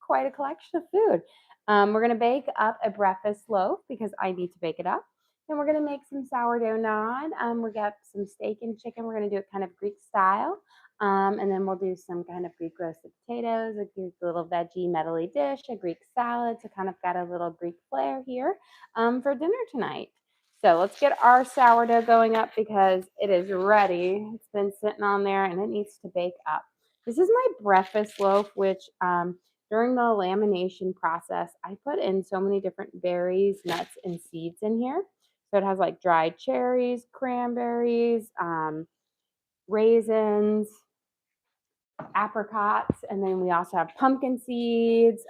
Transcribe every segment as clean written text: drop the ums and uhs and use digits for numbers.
quite a collection of food. We're going to bake up a breakfast loaf because I need to bake it up. Then we're going to make some sourdough naan. We got some steak and chicken. We're going to do it kind of Greek style. And then we'll do some kind of Greek roasted potatoes, a Greek little veggie medley dish, a Greek salad. So kind of got a little Greek flair here for dinner tonight. So let's get our sourdough going up because it is ready. It's been sitting on there and it needs to bake up. This is my breakfast loaf, which during the lamination process, I put in so many different berries, nuts, and seeds in here. So it has like dried cherries, cranberries, raisins, apricots, and then we also have pumpkin seeds,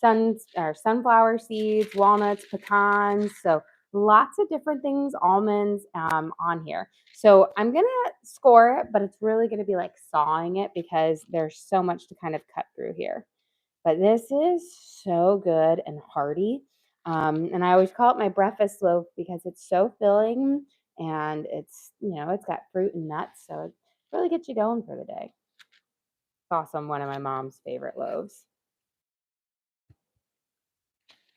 sunflower seeds, walnuts, pecans. So lots of different things, almonds on here. So I'm gonna score it, but it's really gonna be like sawing it because there's so much to kind of cut through here. But this is so good and hearty. And I always call it my breakfast loaf because it's so filling and it's, it's got fruit and nuts. So it really gets you going for the day. It's awesome. One of my mom's favorite loaves.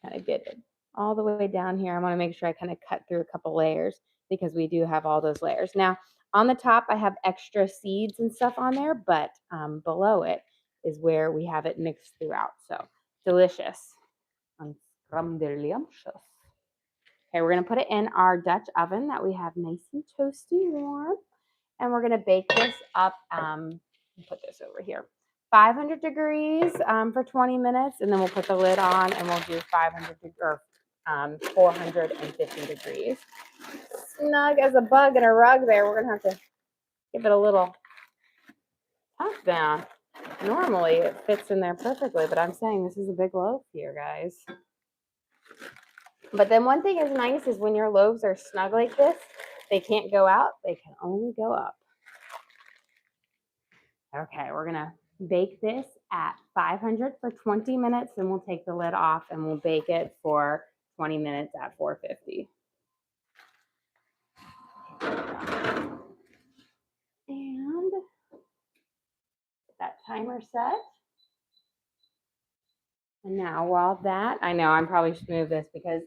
Kind of get it all the way down here. I want to make sure I kind of cut through a couple layers because we do have all those layers. Now, on the top, I have extra seeds and stuff on there, but below it is where we have it mixed throughout. So delicious. Delicious. Okay, we're going to put it in our Dutch oven that we have nice and toasty warm. And we're going to bake this up. Put this over here. 500 degrees for 20 minutes, and then we'll put the lid on and we'll do 450 degrees. Snug as a bug in a rug there. We're going to have to give it a little tuck down. Normally it fits in there perfectly, but I'm saying this is a big loaf here, guys. But then one thing is nice is when your loaves are snug like this, they can't go out, they can only go up. Okay, we're gonna bake this at 500 for 20 minutes, and we'll take the lid off and we'll bake it for 20 minutes at 450. And get that timer set. And now while that, I know I'm probably should move this because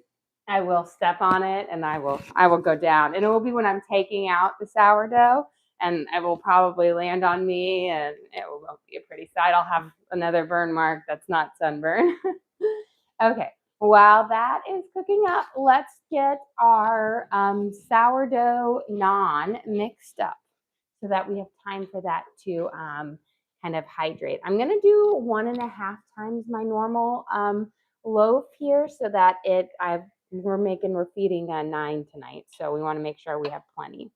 I will step on it and I will go down. And it will be when I'm taking out the sourdough and it will probably land on me and it won't be a pretty sight. I'll have another burn mark that's not sunburn. Okay, while that is cooking up, let's get our sourdough naan mixed up so that we have time for that to kind of hydrate. I'm gonna do 1.5 times my normal loaf here so that we're feeding Naan tonight. So we wanna make sure we have plenty.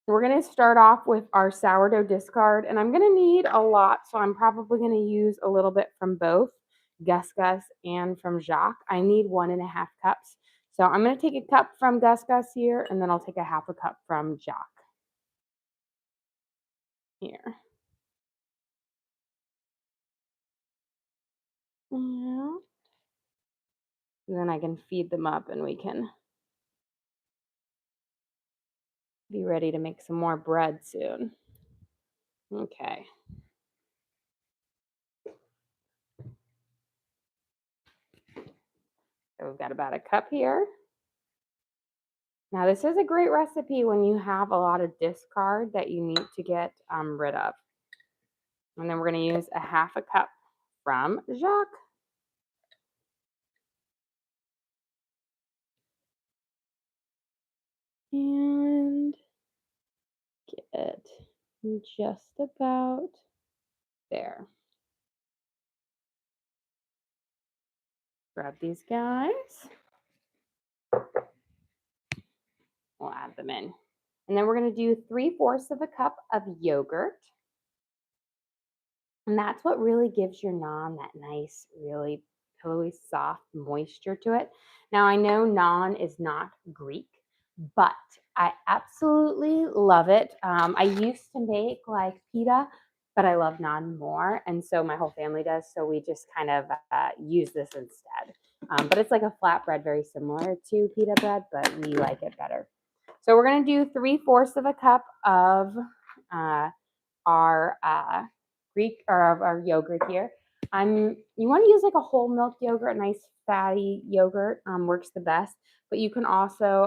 We're gonna start off with our sourdough discard and I'm gonna need a lot. So I'm probably gonna use a little bit from both Gus Gus and from Jacques. I need 1.5 cups. So I'm gonna take a cup from Gus Gus here and then I'll take a 1/2 cup from Jacques. Here. Yeah. And then I can feed them up and we can be ready to make some more bread soon. Okay. So we've got about a cup here. Now this is a great recipe when you have a lot of discard that you need to get rid of. And then we're going to use a 1/2 cup from Jacques. And get just about there. Grab these guys. We'll add them in. And then we're going to do 3/4 of a cup of yogurt. And that's what really gives your naan that nice, really pillowy, soft moisture to it. Now, I know naan is not Greek, but I absolutely love it. I used to make like pita, but I love naan more. And so my whole family does. So we just kind of use this instead. But it's like a flatbread, very similar to pita bread, but we like it better. So we're going to do 3/4 of a cup of our Greek or our yogurt here. You want to use like a whole milk yogurt, a nice fatty yogurt works the best. But you can also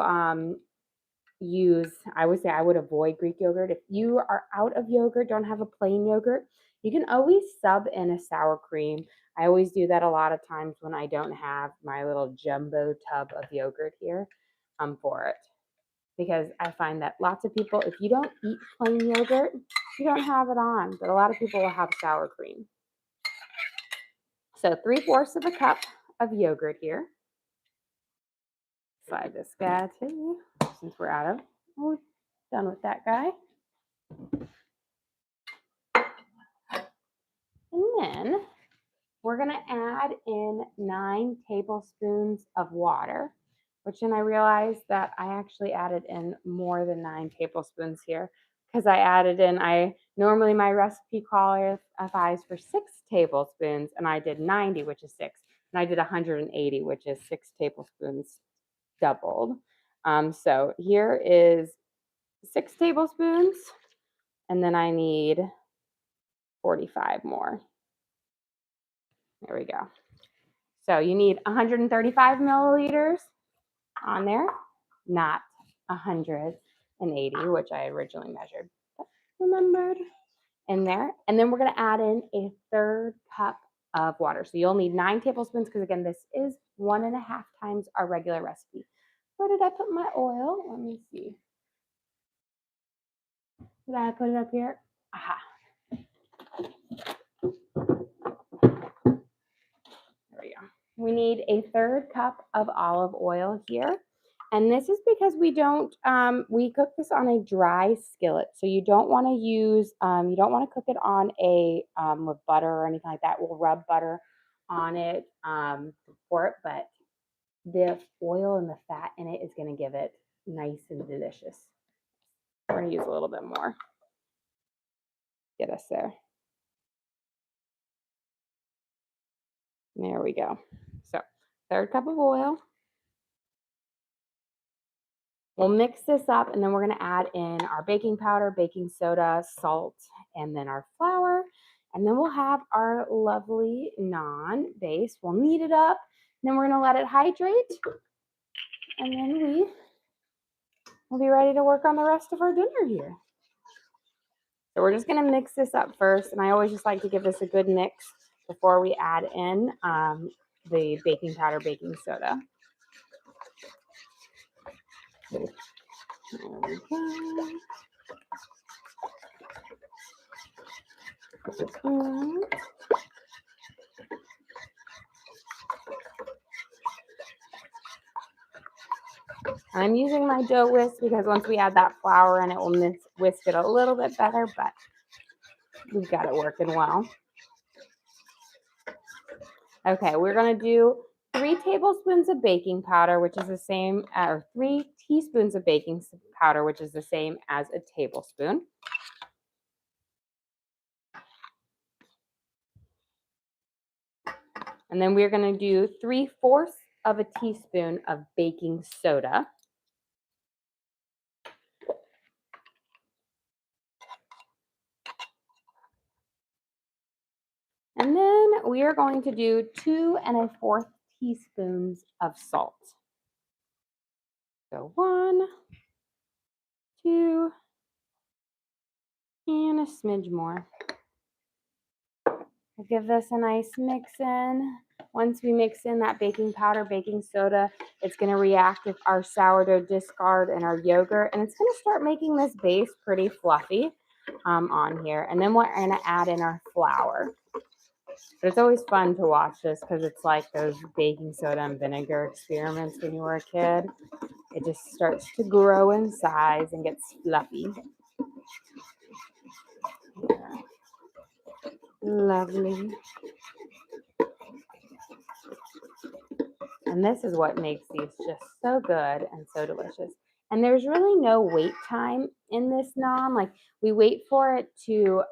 I would say I would avoid Greek yogurt. If you are out of yogurt, don't have a plain yogurt, you can always sub in a sour cream. I always do that a lot of times when I don't have my little jumbo tub of yogurt here for it. Because I find that lots of people, if you don't eat plain yogurt, you don't have it on. But a lot of people will have sour cream. So 3/4 of a cup of yogurt here. Slide this guy too, since we're done with that guy. And then we're going to add in 9 tablespoons of water, which then I realized that I actually added in more than 9 tablespoons here because normally my recipe qualifies for 6 tablespoons and I did 90, which is 6, and I did 180, which is 6 tablespoons doubled. So here is 6 tablespoons, and then I need 45 more. There we go. So you need 135 milliliters on there, not 180, which I originally measured, but remembered in there. And then we're going to add in a 1/3 cup of water. So you'll need 9 tablespoons because, again, this is 1.5 times our regular recipe. Where did I put my oil? Let me see. Did I put it up here? Aha. There we go. We need a 1/3 cup of olive oil here. And this is because we cook this on a dry skillet. So you don't want to you don't want to cook it on with butter or anything like that. We'll rub butter on it for it, but the oil and the fat in it is going to give it nice and delicious. We're going to use a little bit more. Get us there. There we go. So 1/3 cup of oil. We'll mix this up, and then we're going to add in our baking powder, baking soda, salt, and then our flour. And then we'll have our lovely naan base. We'll knead it up, and then we're going to let it hydrate. And then we'll be ready to work on the rest of our dinner here. So we're just going to mix this up first, and I always just like to give this a good mix before we add in the baking powder, baking soda. There we go. I'm using my dough whisk because once we add that flour in, it will whisk it a little bit better, but we've got it working well. Okay, we're going to do 3 tablespoons of baking powder, which is the same, or 3 teaspoons of baking powder, which is the same as a tablespoon. And then we're going to do 3/4 of a teaspoon of baking soda. And then we are going to do 2 1/4 teaspoons of salt. So 1, 2, and a smidge more. We'll give this a nice mix in. Once we mix in that baking powder, baking soda, it's going to react with our sourdough discard and our yogurt, and it's going to start making this base pretty fluffy on here. And then we're going to add in our flour. But it's always fun to watch this because it's like those baking soda and vinegar experiments when you were a kid. It just starts to grow in size and gets fluffy. Yeah. Lovely. And this is what makes these just so good and so delicious. And there's really no wait time in this naan. Like, we wait for it to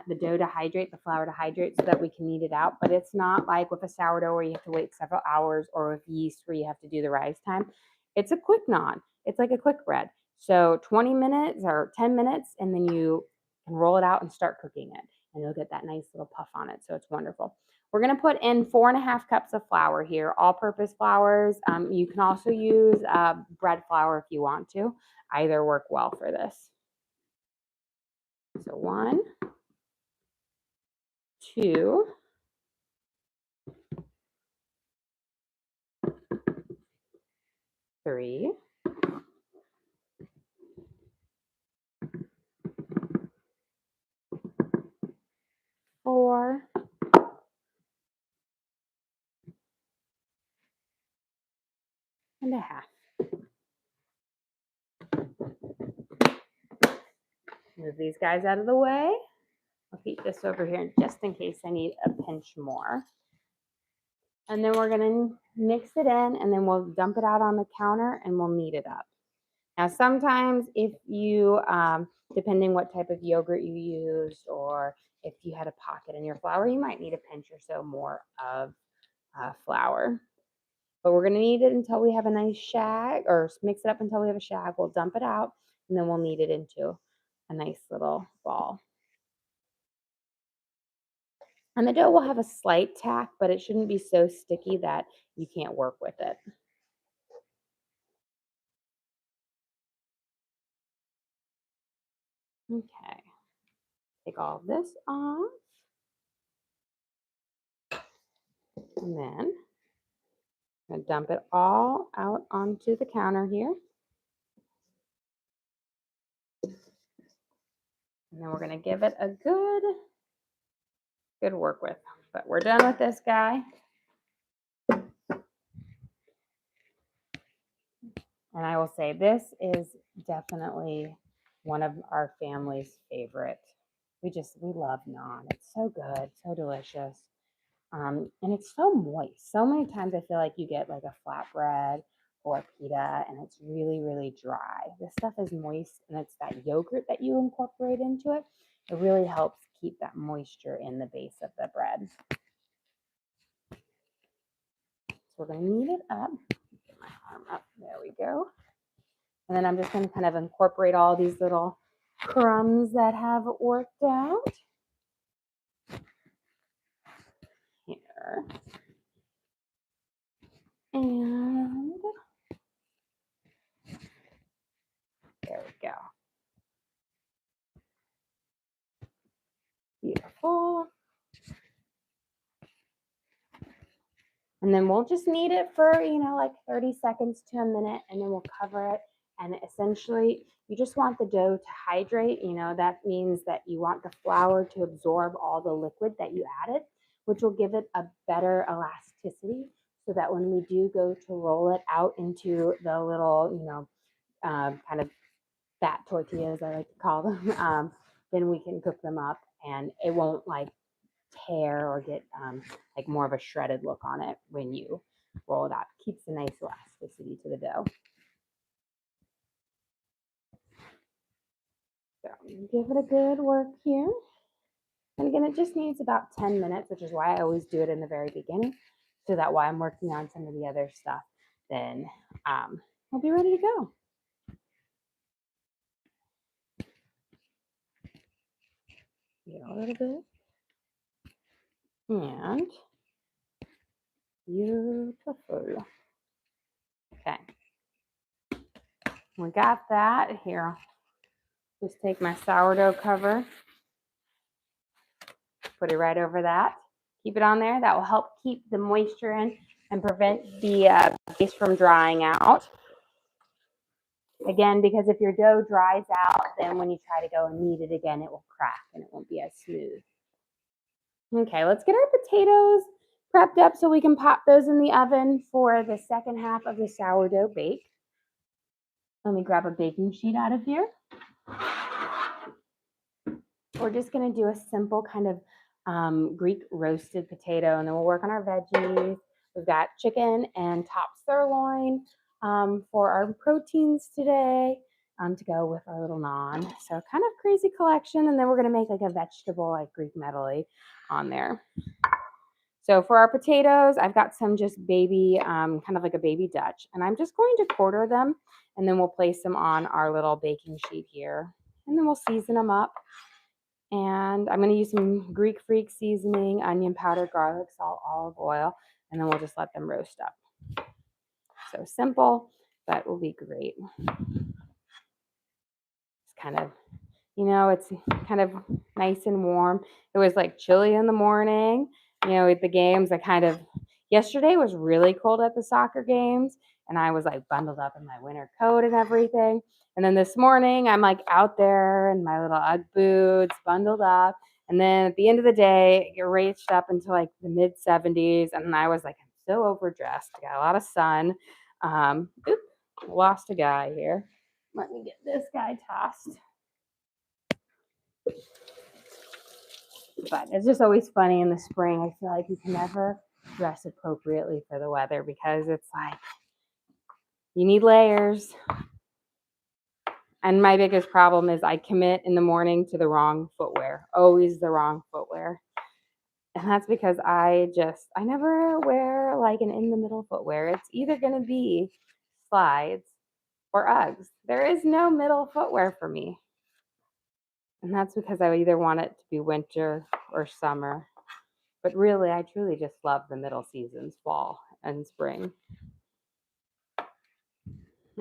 the dough to hydrate, the flour to hydrate, so that we can knead it out. But it's not like with a sourdough where you have to wait several hours, or with yeast where you have to do the rise time. It's a quick naan. It's like a quick bread. So 20 minutes or 10 minutes, and then you can roll it out and start cooking it. and you'll get that nice little puff on it. So it's wonderful. We're going to put in 4.5 cups of flour here, all-purpose flours. You can also use bread flour if you want to. Either work well for this. So 1, 2, 3, 4, and a half. Move these guys out of the way. I'll keep this over here just in case I need a pinch more. And then we're going to mix it in, and then we'll dump it out on the counter and we'll knead it up. Now, sometimes if you, depending what type of yogurt you used, or if you had a pocket in your flour, you might need a pinch or so more of flour. But we're going to knead it until we have a nice shag, or mix it up until we have a shag. We'll dump it out, and then we'll knead it into a nice little ball. And the dough will have a slight tack, but it shouldn't be so sticky that you can't work with it. Okay, take all of this off. And then I'm going to dump it all out onto the counter here. And then we're going to give it a good work with. But we're done with this guy. And I will say this is definitely one of our family's favorite. We love naan. It's so good, so delicious. And it's so moist. So many times I feel like you get like a flatbread or pita and it's really, really dry. This stuff is moist, and it's that yogurt that you incorporate into it. It really helps keep that moisture in the base of the bread. So we're going to knead it up. Get my arm up. There we go. And then I'm just going to kind of incorporate all these little crumbs that have worked out. Here. And there we go. Beautiful. And then we'll just knead it for, like 30 seconds to a minute, and then we'll cover it. And essentially, you just want the dough to hydrate. That means that you want the flour to absorb all the liquid that you added, which will give it a better elasticity, so that when we do go to roll it out into the little, kind of fat tortillas, I like to call them, then we can cook them up, and it won't like tear or get like more of a shredded look on it when you roll it out. Keeps a nice elasticity to the dough. So give it a good work here. And again, it just needs about 10 minutes, which is why I always do it in the very beginning, so that while I'm working on some of the other stuff, then we'll be ready to go. Get a little bit. And beautiful. Okay. We got that here. Just take my sourdough cover, put it right over that. Keep it on there. That will help keep the moisture in and prevent the base from drying out. Again, because if your dough dries out, then when you try to go and knead it again, it will crack and it won't be as smooth. Okay, let's get our potatoes prepped up so we can pop those in the oven for the second half of the sourdough bake. Let me grab a baking sheet out of here. We're just going to do a simple kind of Greek roasted potato, and then we'll work on our veggies. We've got chicken and top sirloin for our proteins today to go with our little naan. So kind of crazy collection, and then we're going to make like a vegetable, like Greek medley on there. So for our potatoes, I've got some just baby, kind of like a baby Dutch, and I'm just going to quarter them, and then we'll place them on our little baking sheet here, and then we'll season them up. And I'm going to use some Greek Freak seasoning, onion powder, garlic, salt, olive oil, and then we'll just let them roast up. So simple, but will be great. It's kind of, it's kind of nice and warm. It was like chilly in the morning, with the games. Yesterday was really cold at the soccer games, and I was like bundled up in my winter coat and everything. And then this morning, I'm like out there in my little Ugg boots, bundled up. And then at the end of the day, it reached up into like the mid 70s, and I was like, I'm so overdressed. I got a lot of sun. Lost a guy here. Let me get this guy tossed. But it's just always funny in the spring. I feel like you can never dress appropriately for the weather because it's like you need layers. And my biggest problem is I commit in the morning to the wrong footwear, always the wrong footwear. And that's because I never wear like an in the middle footwear. It's either going to be slides or Uggs. There is no middle footwear for me. And that's because I either want it to be winter or summer. But really, I truly just love the middle seasons, fall and spring.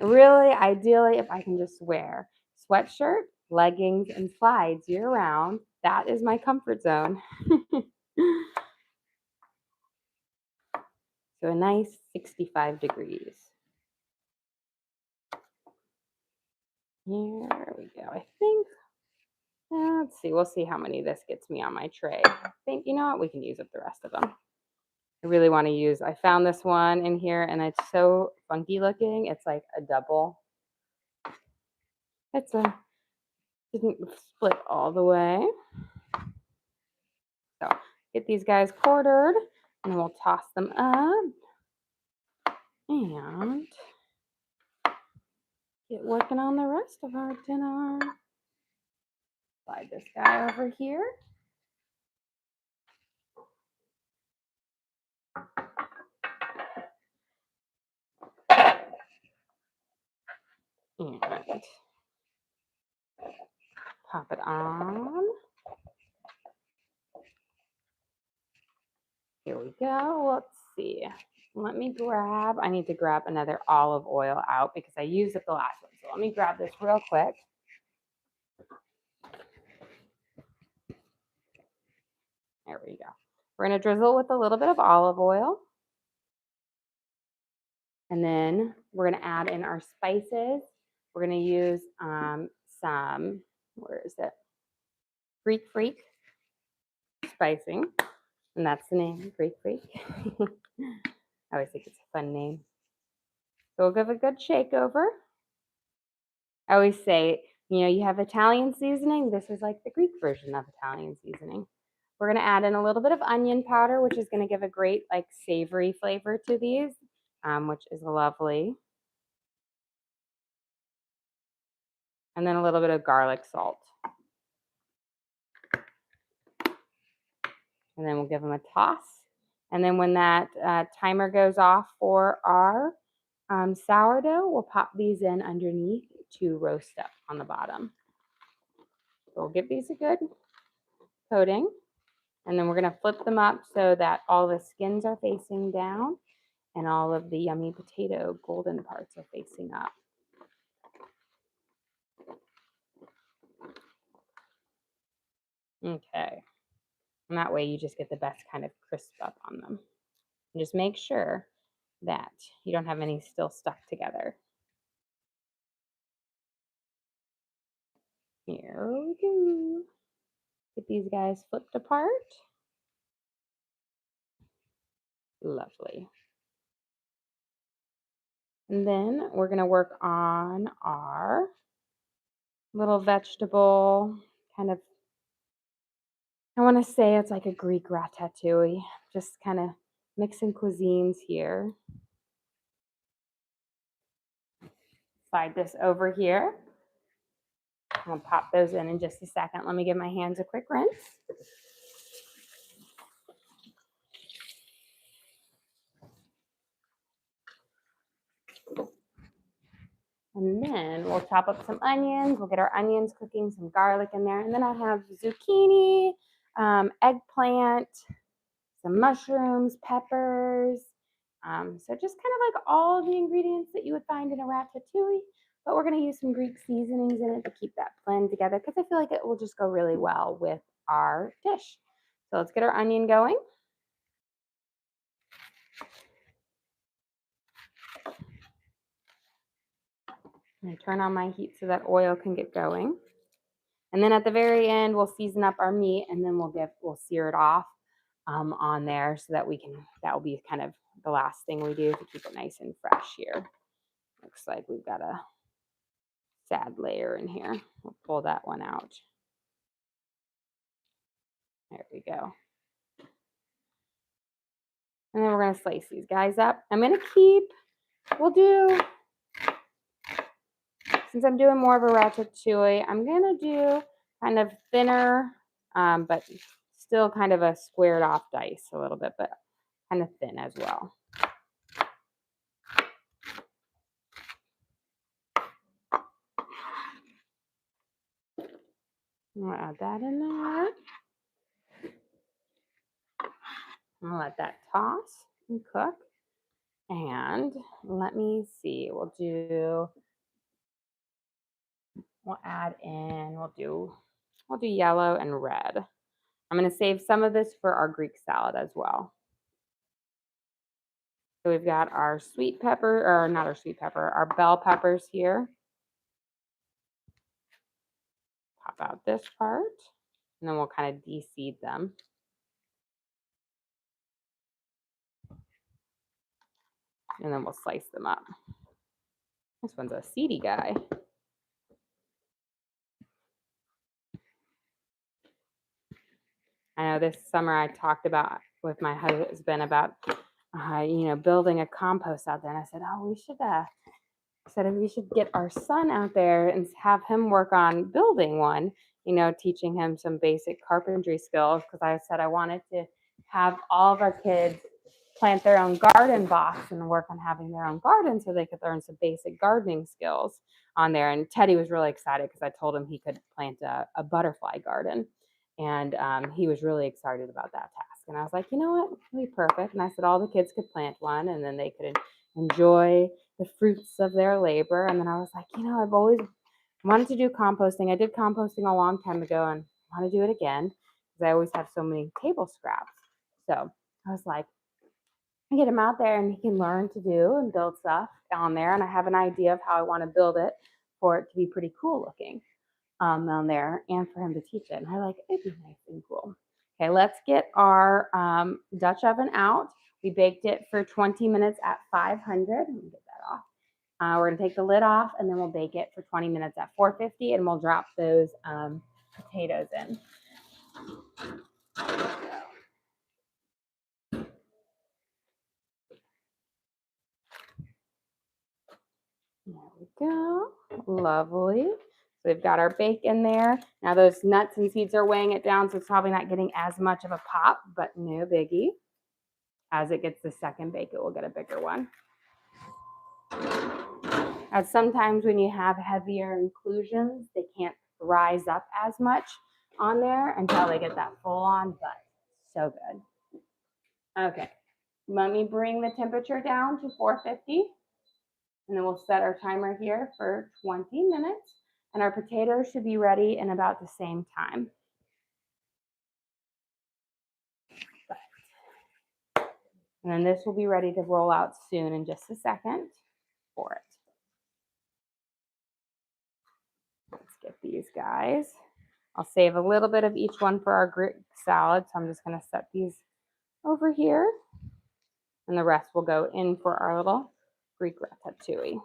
Really, ideally, if I can just wear sweatshirt, leggings, and slides year round, that is my comfort zone. So a nice 65 degrees. Here we go. I think, let's see, we'll see how many this gets me on my tray. I think, you know what, we can use up the rest of them. I really want to use, I found this one in here and it's so funky looking. It's like a double. Didn't split all the way. So get these guys quartered and we'll toss them up and get working on the rest of our dinner. Slide this guy over here. And pop it on. Here we go. Let's see. I need to grab another olive oil out because I used up the last one. So let me grab this real quick. There we go. We're going to drizzle with a little bit of olive oil. And then we're going to add in our spices. We're going to use some, where is it? Greek Freak spicing. And that's the name, Greek Freak. I always think it's a fun name. So we'll give a good shake over. I always say, you have Italian seasoning. This is like the Greek version of Italian seasoning. We're going to add in a little bit of onion powder, which is going to give a great like savory flavor to these, which is lovely. And then a little bit of garlic salt. And then we'll give them a toss. And then when that timer goes off for our sourdough, we'll pop these in underneath to roast up on the bottom. So we'll give these a good coating. And then we're going to flip them up so that all the skins are facing down and all of the yummy potato golden parts are facing up. Okay. And that way you just get the best kind of crisp up on them. And just make sure that you don't have any still stuck together. Here we go. Get these guys flipped apart. Lovely. And then we're going to work on our little vegetable kind of, I want to say it's like a Greek ratatouille, just kind of mixing cuisines here. Slide this over here. I'm going to pop those in just a second. Let me give my hands a quick rinse. And then we'll chop up some onions. We'll get our onions cooking, some garlic in there. And then I have zucchini, eggplant, some mushrooms, peppers. So just kind of like all the ingredients that you would find in a ratatouille, but we're going to use some Greek seasonings in it to keep that blend together because I feel like it will just go really well with our dish. So let's get our onion going. I'm going to turn on my heat so that oil can get going. And then at the very end, we'll season up our meat and then we'll sear it off on there so that that will be kind of the last thing we do to keep it nice and fresh here. Looks like we've got a sad layer in here. We'll pull that one out. There we go. And then we're going to slice these guys up. Since I'm doing more of a ratatouille, I'm going to do kind of thinner, but still kind of a squared off dice a little bit, but kind of thin as well. I'll add that in there. I'll let that toss and cook. And let me see, we'll do yellow and red. I'm going to save some of this for our Greek salad as well. So we've got our sweet pepper, or not our sweet pepper, our bell peppers here. Pop out this part, and then we'll kind of de-seed them. And then we'll slice them up. This one's a seedy guy. I know this summer I talked about with my husband about, building a compost out there. And I said, we should get our son out there and have him work on building one, teaching him some basic carpentry skills. Because I said I wanted to have all of our kids plant their own garden box and work on having their own garden so they could learn some basic gardening skills on there. And Teddy was really excited because I told him he could plant a butterfly garden. And he was really excited about that task. And I was like, you know what, it'll be perfect. And I said all the kids could plant one and then they could enjoy the fruits of their labor. And then I was like, I've always wanted to do composting. I did composting a long time ago and I want to do it again because I always have so many table scraps. So I was like, I get him out there and he can learn to do and build stuff on there. And I have an idea of how I want to build it for it to be pretty cool looking on there and for him to teach it. And I like, it'd be nice and cool. Okay, let's get our Dutch oven out. We baked it for 20 minutes at 500. Let me get that off. We're going to take the lid off and then we'll bake it for 20 minutes at 450 and we'll drop those potatoes in. There we go. Lovely. So we've got our bake in there. Now those nuts and seeds are weighing it down, so it's probably not getting as much of a pop, but no biggie. As it gets the second bake, it will get a bigger one. As sometimes when you have heavier inclusions, they can't rise up as much on there until they get that full on, but so good. Okay, let me bring the temperature down to 450. And then we'll set our timer here for 20 minutes. And our potatoes should be ready in about the same time. And then this will be ready to roll out soon in just a second for it. Let's get these guys. I'll save a little bit of each one for our Greek salad. So I'm just going to set these over here. And the rest will go in for our little Greek ratatouille.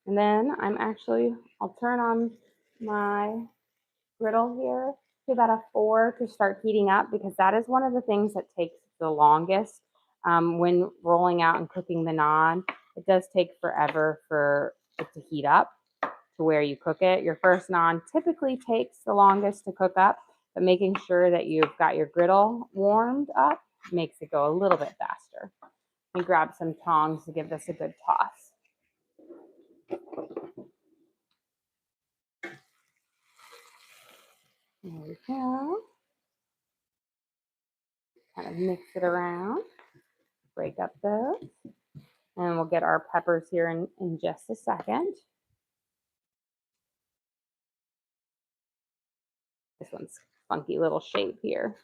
And then I'll turn on my griddle here to about a 4 to start heating up because that is one of the things that takes the longest when rolling out and cooking the naan. It does take forever for it to heat up to where you cook it. Your first naan typically takes the longest to cook up, but making sure that you've got your griddle warmed up makes it go a little bit faster. And grab some tongs to give this a good toss. There we go. Kind of mix it around, break up those, and we'll get our peppers here in just a second. This one's funky little shape here.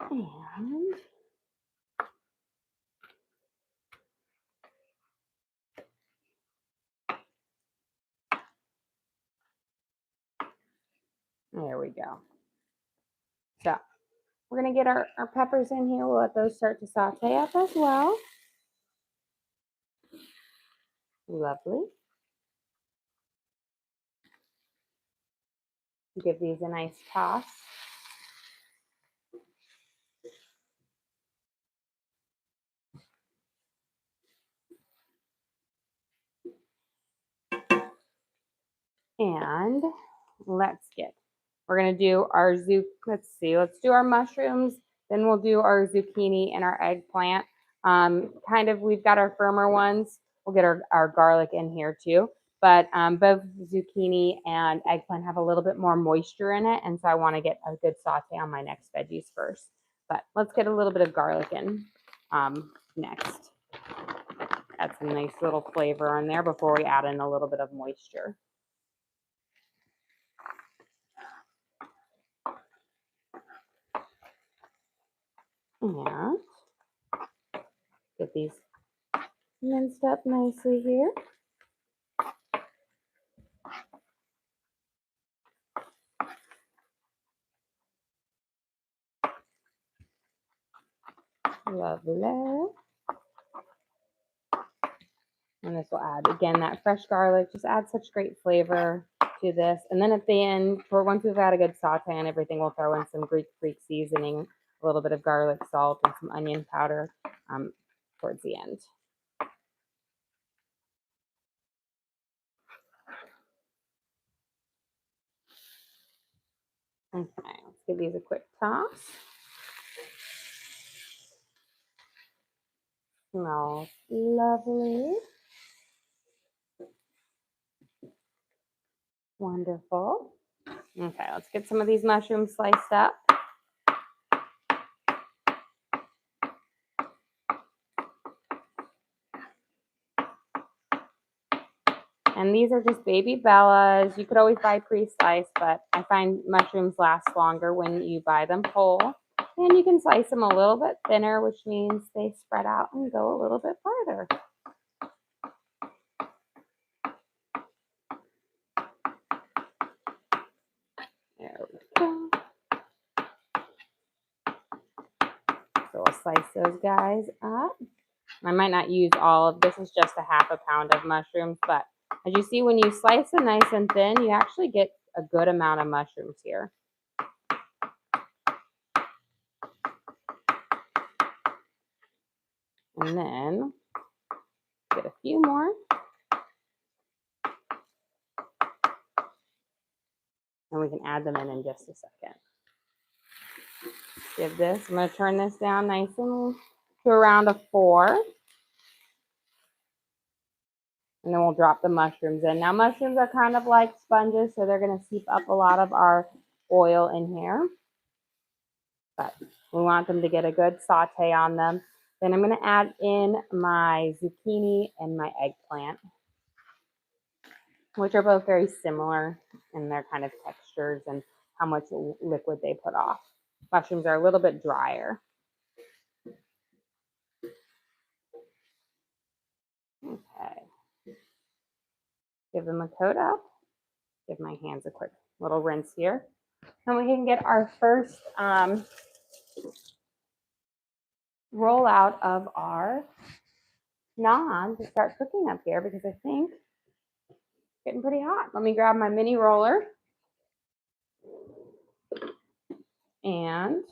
And there we go. So we're going to get our peppers in here. We'll let those start to saute up as well. Lovely. Give these a nice toss. And we're going to do our let's do our mushrooms, then we'll do our zucchini and our eggplant. We've got our firmer ones. We'll get our garlic in here too. But both zucchini and eggplant have a little bit more moisture in it. And so I want to get a good saute on my next veggies first. But let's get a little bit of garlic in next. Add some nice little flavor in there before we add in a little bit of moisture. And get these minced up nicely here. Lovely. And this will add, again, that fresh garlic. Just add such great flavor to this. And then at the end, once we've had a good saute and everything, we'll throw in some Greek freak seasoning, a little bit of garlic salt, and some onion powder towards the end. Okay, let's give these a quick toss. Smells lovely. Wonderful. Okay, let's get some of these mushrooms sliced up. And these are just baby bellas. You could always buy pre-sliced, but I find mushrooms last longer when you buy them whole. And you can slice them a little bit thinner, which means they spread out and go a little bit farther. There we go. So we'll slice those guys up. I might not use all of this. Is just a half a pound of mushrooms, but as you see, when you slice them nice and thin, you actually get a good amount of mushrooms here. And then get a few more. And we can add them in just a second. I'm going to turn this down nice and to around a 4. And then we'll drop the mushrooms in. Now, mushrooms are kind of like sponges, so they're going to seep up a lot of our oil in here. But we want them to get a good saute on them. Then I'm going to add in my zucchini and my eggplant, which are both very similar in their kind of textures and how much liquid they put off. Mushrooms are a little bit drier. Okay. Give them a coat up. Give my hands a quick little rinse here. And we can get our first roll out of our naan to start cooking up here, because I think it's getting pretty hot. Let me grab my mini roller. And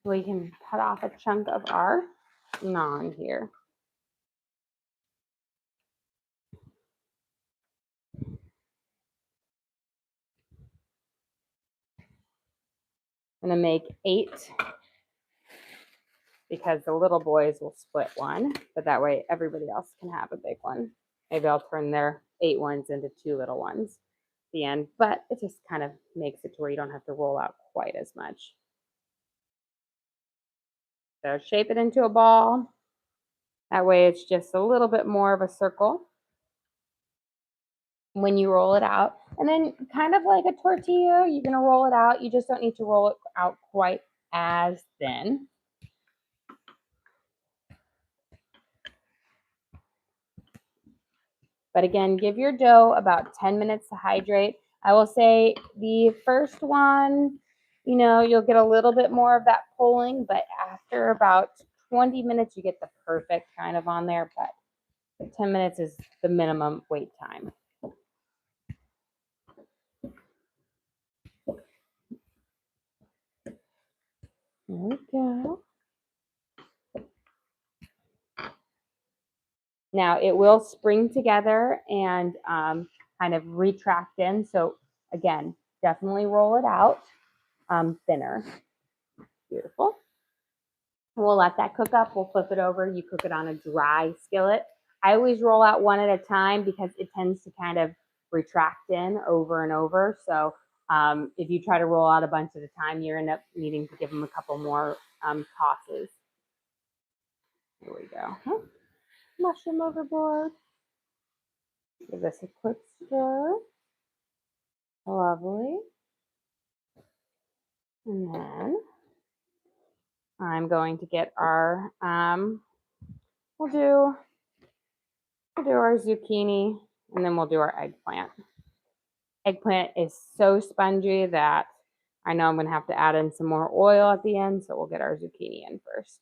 we can cut off a chunk of our naan here. I'm going to make 8 because the little boys will split one, but that way everybody else can have a big one. Maybe I'll turn their 8 ones into 2 little ones at the end, but it just kind of makes it to where you don't have to roll out quite as much. So shape it into a ball. That way it's just a little bit more of a circle when you roll it out. And then kind of like a tortilla, you're going to roll it out. You just don't need to roll it out quite as thin. But again, give your dough about 10 minutes to hydrate. I will say the first one, you know, you'll get a little bit more of that pulling, but after about 20 minutes, you get the perfect kind of on there. But 10 minutes is the minimum wait time. There we go. Now it will spring together and kind of retract in. So again, definitely roll it out thinner. Beautiful. We'll let that cook up. We'll flip it over. You cook it on a dry skillet. I always roll out one at a time because it tends to kind of retract in over and over. So if you try to roll out a bunch at a time, you end up needing to give them a couple more tosses. Here we go. Mushroom overboard. Give this a quick stir. Lovely. And then I'm going to get our, we'll do our zucchini, and then we'll do our eggplant. Eggplant is so spongy that I know I'm going to have to add in some more oil at the end, so we'll get our zucchini in first.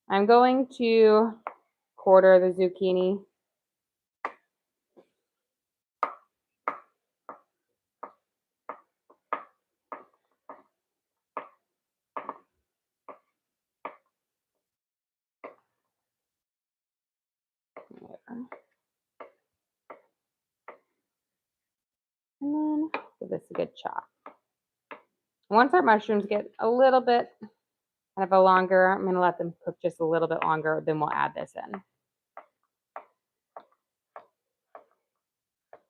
I'm going to quarter the zucchini. And then give this a good chop. Once our mushrooms get a little bit kind of a longer, I'm going to let them cook just a little bit longer, then we'll add this in.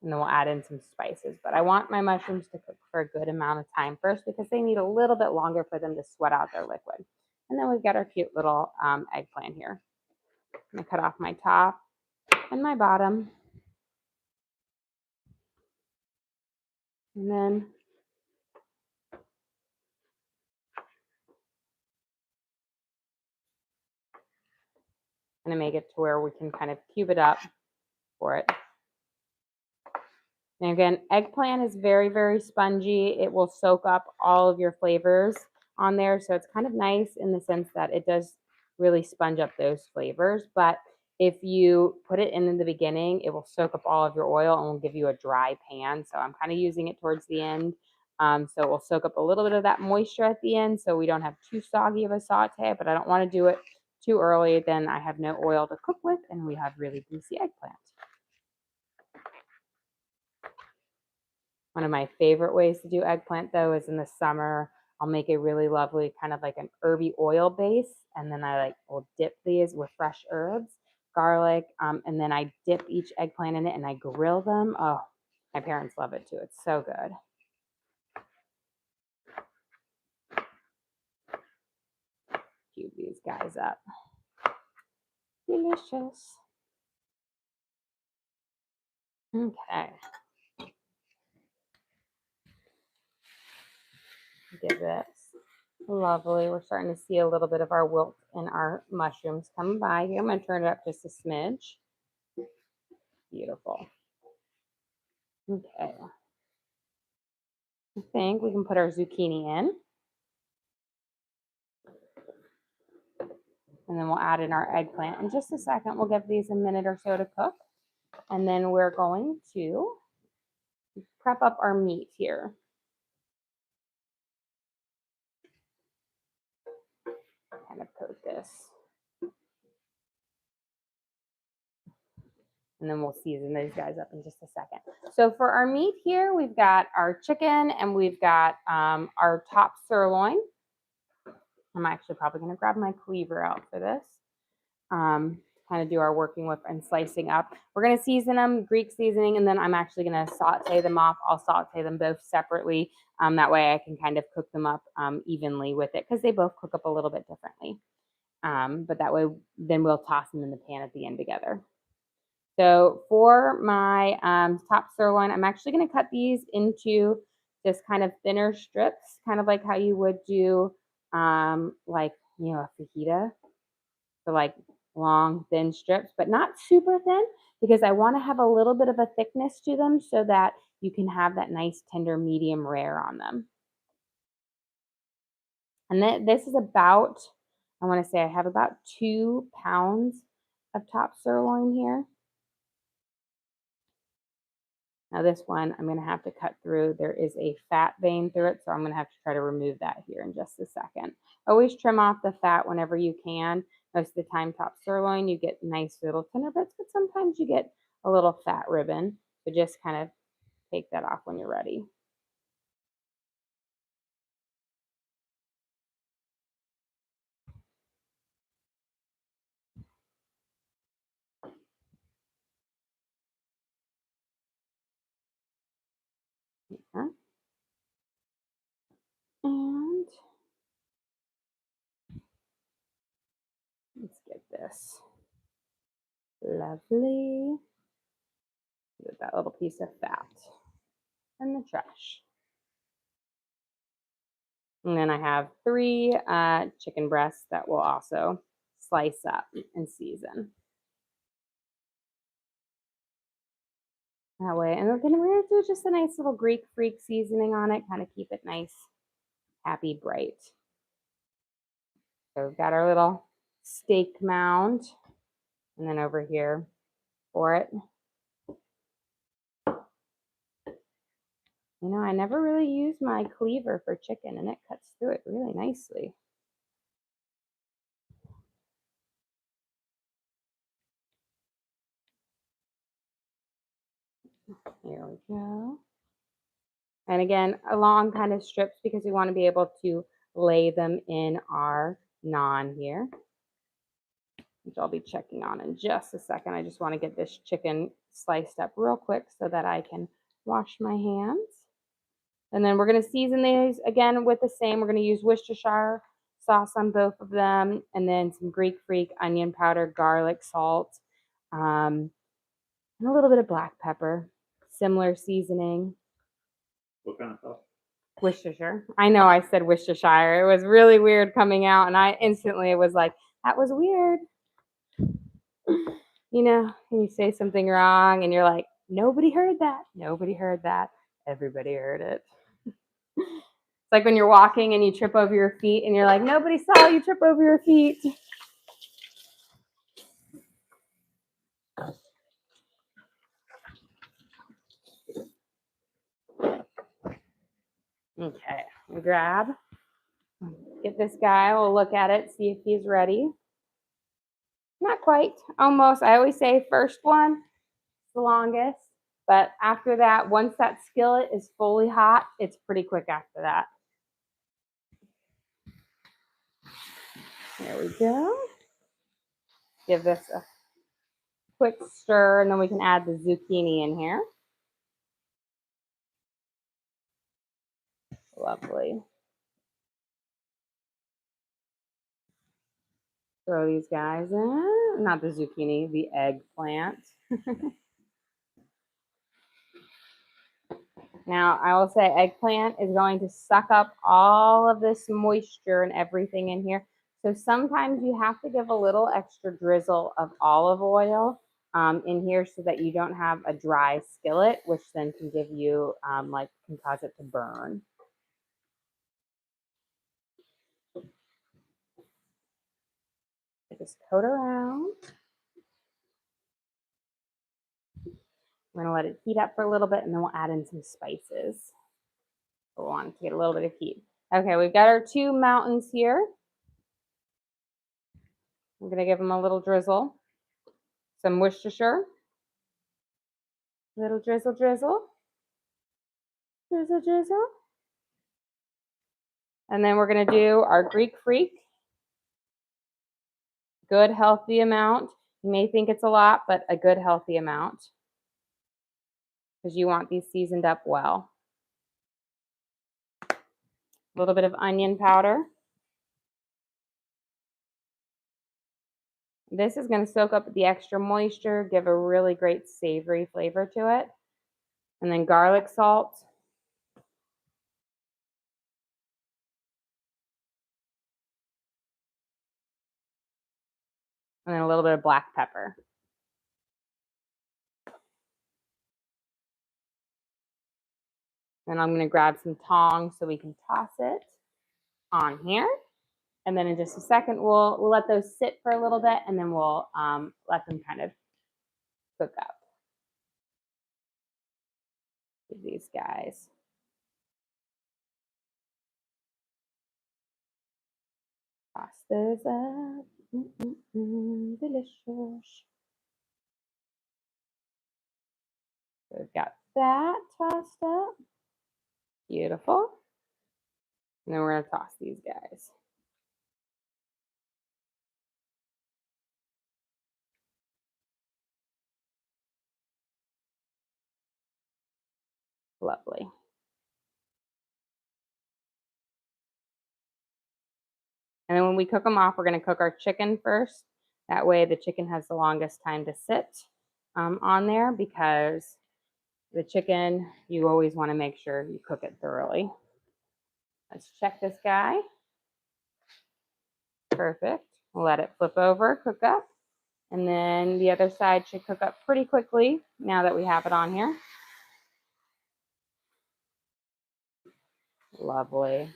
And then we'll add in some spices. But I want my mushrooms to cook for a good amount of time first because they need a little bit longer for them to sweat out their liquid. And then we've got our cute little eggplant here. I'm going to cut off my top and my bottom. And then I'm going to make it to where we can kind of cube it up for it. And again, eggplant is very, very spongy. It will soak up all of your flavors on there. So it's kind of nice in the sense that it does really sponge up those flavors. But if you put it in the beginning, it will soak up all of your oil and will give you a dry pan. So I'm kind of using it towards the end. So it will soak up a little bit of that moisture at the end so we don't have too soggy of a saute, but I don't want to do it too early. Then I have no oil to cook with and we have really juicy eggplant. One of my favorite ways to do eggplant, though, is in the summer. I'll make a really lovely kind of like an herby oil base, and then I will dip these with fresh herbs, garlic, and then I dip each eggplant in it and I grill them. Oh, my parents love it too. It's so good. Cube these guys up. Delicious. Okay. Give this lovely. We're starting to see a little bit of our wilt in our mushrooms come by here. I'm going to turn it up just a smidge. Beautiful. Okay. I think we can put our zucchini in. And then we'll add in our eggplant in just a second. We'll give these a minute or so to cook. And then we're going to prep up our meat here. Kind of coat this. And then we'll season these guys up in just a second. So for our meat here, we've got our chicken and we've got our top sirloin. I'm actually probably going to grab my cleaver out for this. Kind of do our working with and slicing up. We're going to season them, Greek seasoning, and then I'm actually going to saute them off. I'll saute them both separately. That way I can kind of cook them up evenly with it because they both cook up a little bit differently. But that way, then we'll toss them in the pan at the end together. So for my top sirloin, I'm actually going to cut these into just kind of thinner strips, kind of like how you would do like, you know, a fajita. So like long, thin strips, but not super thin because I want to have a little bit of a thickness to them so that you can have that nice tender medium rare on them. And then this is about, I want to say I have about 2 pounds of top sirloin here. Now this one I'm going to have to cut through. There is a fat vein through it, so I'm going to have to try to remove that here in just a second. Always trim off the fat whenever you can. Most of the time top sirloin, you get nice little tender bits, but sometimes you get a little fat ribbon. So just kind of take that off when you're ready. Yeah. And let's get this lovely. Get that little piece of fat in the trash. And then I have 3 chicken breasts that will also slice up and season. That way, and we're gonna do just a nice little Greek freak seasoning on it, kind of keep it nice, happy, bright. So we've got our little steak mound, and then over here for it. You know, I never really use my cleaver for chicken, and it cuts through it really nicely. Here we go. And again, along kind of strips because we want to be able to lay them in our naan here, which I'll be checking on in just a second. I just want to get this chicken sliced up real quick so that I can wash my hands. And then we're going to season these again with the same. We're going to use Worcestershire sauce on both of them, and then some Greek freak, onion powder, garlic, salt, and a little bit of black pepper. Similar seasoning. What kind of sauce? Worcestershire. I know I said Worcestershire. It was really weird coming out, and I instantly was like, that was weird. You know, when you say something wrong and you're like, nobody heard that. Nobody heard that. Everybody heard it. It's like when you're walking and you trip over your feet and you're like, nobody saw you trip over your feet. Okay, we grab, get this guy, we'll look at it, see if he's ready. Not quite, almost. I always say first one is the longest, but after that, once that skillet is fully hot, it's pretty quick after that. There we go. Give this a quick stir, and then we can add the zucchini in here. Lovely. Throw these guys in. Not the zucchini, the eggplant. Now, I will say eggplant is going to suck up all of this moisture and everything in here. So sometimes you have to give a little extra drizzle of olive oil in here so that you don't have a dry skillet, which then can give you, can cause it to burn. Just coat around. We're going to let it heat up for a little bit, and then we'll add in some spices. We want it to get a little bit of heat. Okay, we've got our 2 mountains here. I'm going to give them a little drizzle. Some Worcestershire. Little drizzle, drizzle. Drizzle, drizzle. And then we're going to do our Greek freak. good healthy amount. You may think it's a lot, but a good healthy amount, because you want these seasoned up well. A little bit of onion powder. This is going to soak up the extra moisture, give a really great savory flavor to it. And then garlic salt. And then a little bit of black pepper. And I'm going to grab some tongs so we can toss it on here. And then in just a second, we'll let those sit for a little bit, and then we'll let them kind of cook up. These guys. Toss those up. Delicious. So we've got that tossed up. Beautiful. And then we're going to toss these guys. Lovely. And then when we cook them off, we're going to cook our chicken first. That way the chicken has the longest time to sit on there, because the chicken, you always want to make sure you cook it thoroughly. Let's check this guy. Perfect. We'll let it flip over, cook up. And then the other side should cook up pretty quickly now that we have it on here. Lovely.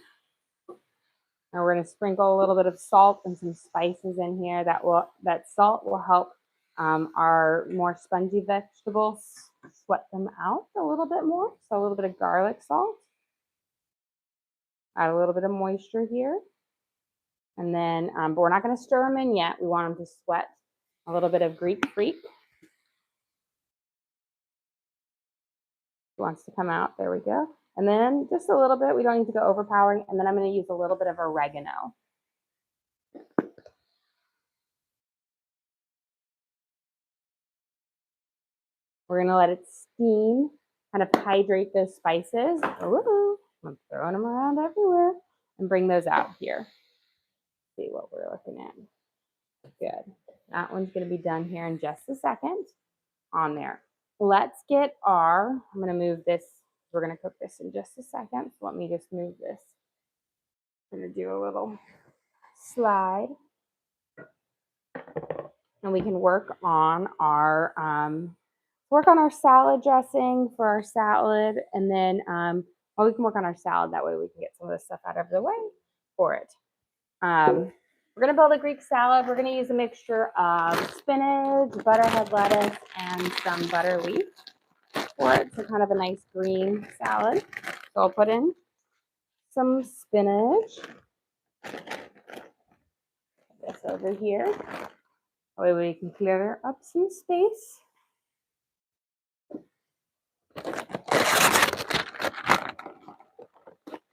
Now we're going to sprinkle a little bit of salt and some spices in here. That salt will help our more spongy vegetables sweat them out a little bit more. So a little bit of garlic salt. Add a little bit of moisture here. And then, but we're not going to stir them in yet. We want them to sweat. A little bit of Greek freak. Wants to come out. There we go. And then just a little bit. We don't need to go overpowering. And then I'm going to use a little bit of oregano. We're going to let it steam, kind of hydrate those spices. Ooh, I'm throwing them around everywhere. And bring those out here. See what we're looking at. Good. That one's going to be done here in just a second on there. Let's get I'm going to move this. We're going to cook this in just a second. So let me just move this. I'm going to do a little slide. And we can work on our salad dressing for our salad. And then we can work on our salad. That way we can get some of this stuff out of the way for it. We're going to build a Greek salad. We're going to use a mixture of spinach, butterhead lettuce, and some butter leaf for it. So kind of a nice green salad. So I'll put in some spinach. Put this over here. That way we can clear up some space.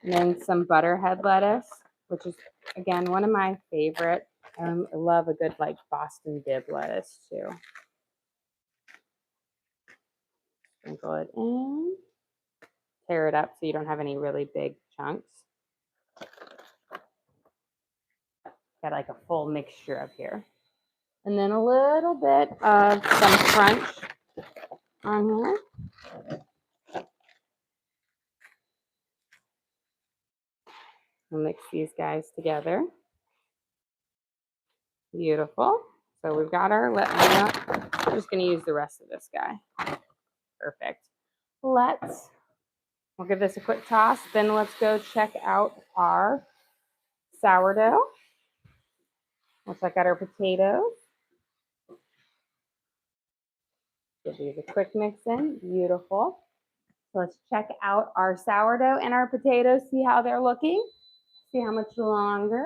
And then some butterhead lettuce, which is, again, one of my favorite. I love a good, like, Boston dip lettuce, too. Sprinkle it in. Tear it up so you don't have any really big chunks. Got, like, a full mixture up here. And then a little bit of some crunch on here. We'll mix these guys together. Beautiful. So we've got our, I'm just going to use the rest of this guy. Perfect. We'll give this a quick toss. Then let's go check out our sourdough. We'll check out our potatoes. Give these a quick mix in. Beautiful. So let's check out our sourdough and our potatoes, see how they're looking. See how much longer.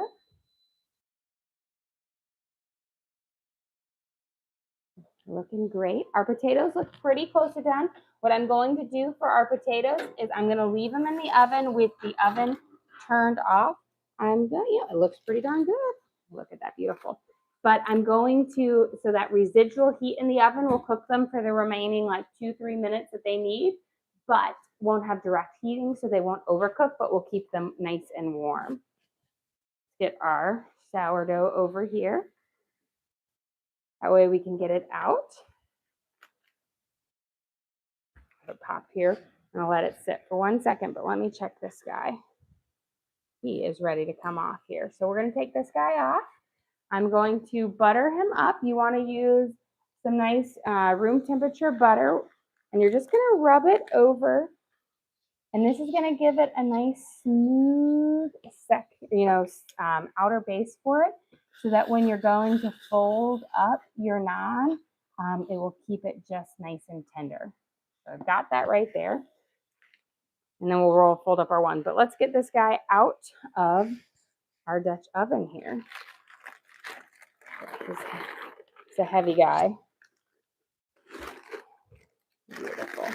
Looking great. Our potatoes look pretty close to done. What I'm going to do for our potatoes is I'm going to leave them in the oven with the oven turned off. Yeah, it looks pretty darn good. Look at that, beautiful. But I'm going to, so that residual heat in the oven will cook them for the remaining like 2-3 minutes that they need, but won't have direct heating, so they won't overcook, but we'll keep them nice and warm. Get our sourdough over here. That way we can get it out. Put a pop here, and I'll let it sit for 1 second, but let me check this guy. He is ready to come off here. So we're going to take this guy off. I'm going to butter him up. You want to use some nice room temperature butter, and you're just going to rub it over. And this is going to give it a nice smooth outer base for it, so that when you're going to fold up your naan, it will keep it just nice and tender. So I've got that right there. And then we'll fold up our one. But let's get this guy out of our Dutch oven here. It's a heavy guy. Beautiful.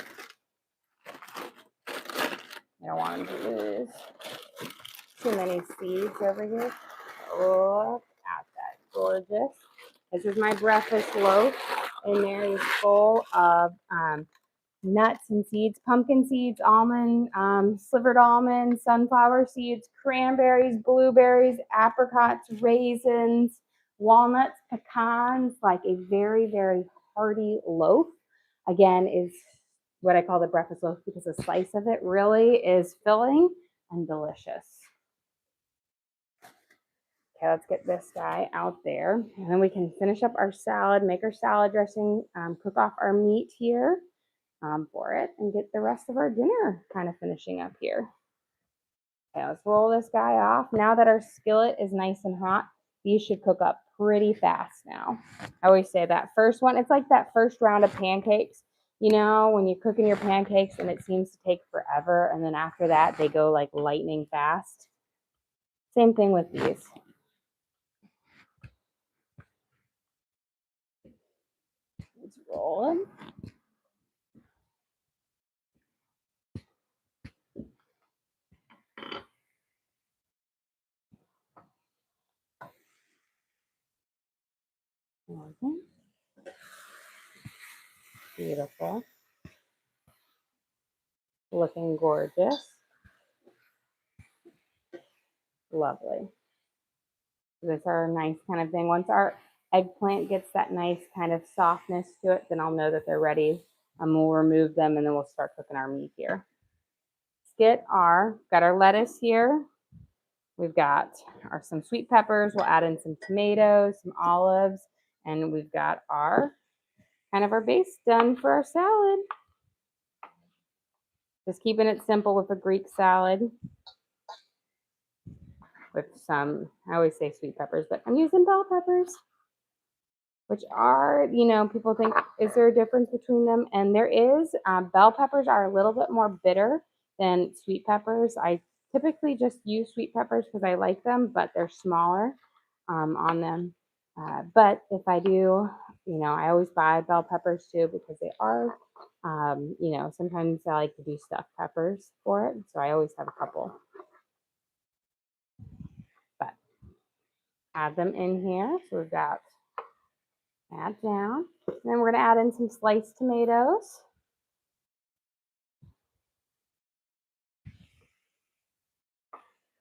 I don't want him to lose too many seeds over here. Look at that. Gorgeous. This is my breakfast loaf, and there is full of nuts and seeds, pumpkin seeds, almond, slivered almonds, sunflower seeds, cranberries, blueberries, apricots, raisins, walnuts, pecans, like a very, very hearty loaf. Again, is what I call the breakfast loaf because a slice of it really is filling and delicious. Okay, let's get this guy out there, and then we can finish up our salad, make our salad dressing, cook off our meat here for it, and get the rest of our dinner kind of finishing up here. Okay, let's roll this guy off. Now that our skillet is nice and hot, these should cook up pretty fast now. I always say that first one, it's like that first round of pancakes. You know, when you're cooking your pancakes and it seems to take forever, and then after that, they go like lightning fast. Same thing with these. Let's roll them. Beautiful. Looking gorgeous. Lovely. This is our nice kind of thing. Once our eggplant gets that nice kind of softness to it, then I'll know that they're ready. We'll remove them, and then we'll start cooking our meat here. Got our lettuce here. We've got some sweet peppers. We'll add in some tomatoes, some olives, and we've got our base done for our salad. Just keeping it simple with a Greek salad with some, I always say sweet peppers, but I'm using bell peppers, which are, people think, is there a difference between them? And there is. Bell peppers are a little bit more bitter than sweet peppers. I typically just use sweet peppers because I like them, but they're smaller on them. But if I do, I always buy bell peppers too because they are, sometimes I like to do stuffed peppers for it. So I always have a couple. But add them in here. So we've got add down. And then we're going to add in some sliced tomatoes.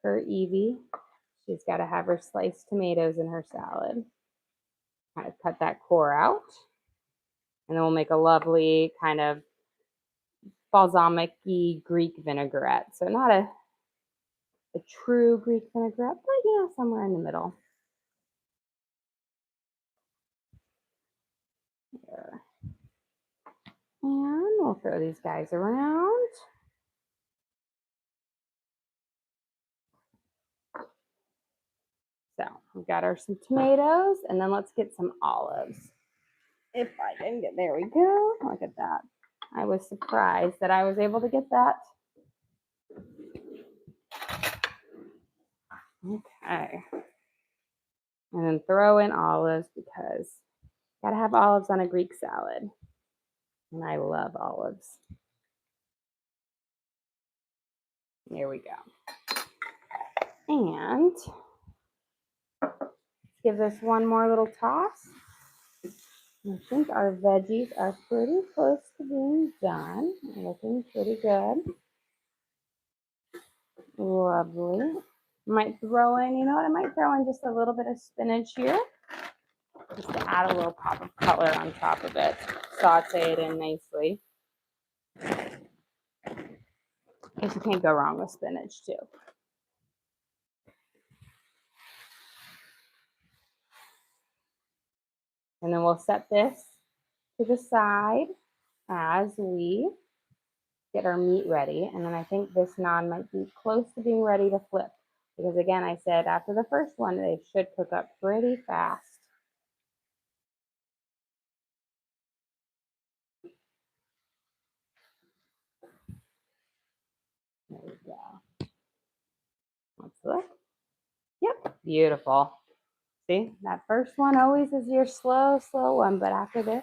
For Evie, she's got to have her sliced tomatoes in her salad. Kind of cut that core out. And then we'll make a lovely kind of balsamic-y Greek vinaigrette. So not a true Greek vinaigrette, but somewhere in the middle. Here. And we'll throw these guys around. So we've got some tomatoes, and then let's get some olives. If I can get, there we go. Look at that. I was surprised that I was able to get that. Okay. And then throw in olives because gotta have olives on a Greek salad. And I love olives. There we go. And give this one more little toss. I think our veggies are pretty close to being done. Looking pretty good. Lovely. Might throw in, you know what? I might throw in just a little bit of spinach here, just to add a little pop of color on top of it. Saute it in nicely. Because you can't go wrong with spinach too. And then we'll set this to the side as we get our meat ready. And then I think this naan might be close to being ready to flip. Because again, I said after the first one, they should cook up pretty fast. There we go. Let's look. Yep, beautiful. See, that first one always is your slow one, but after this,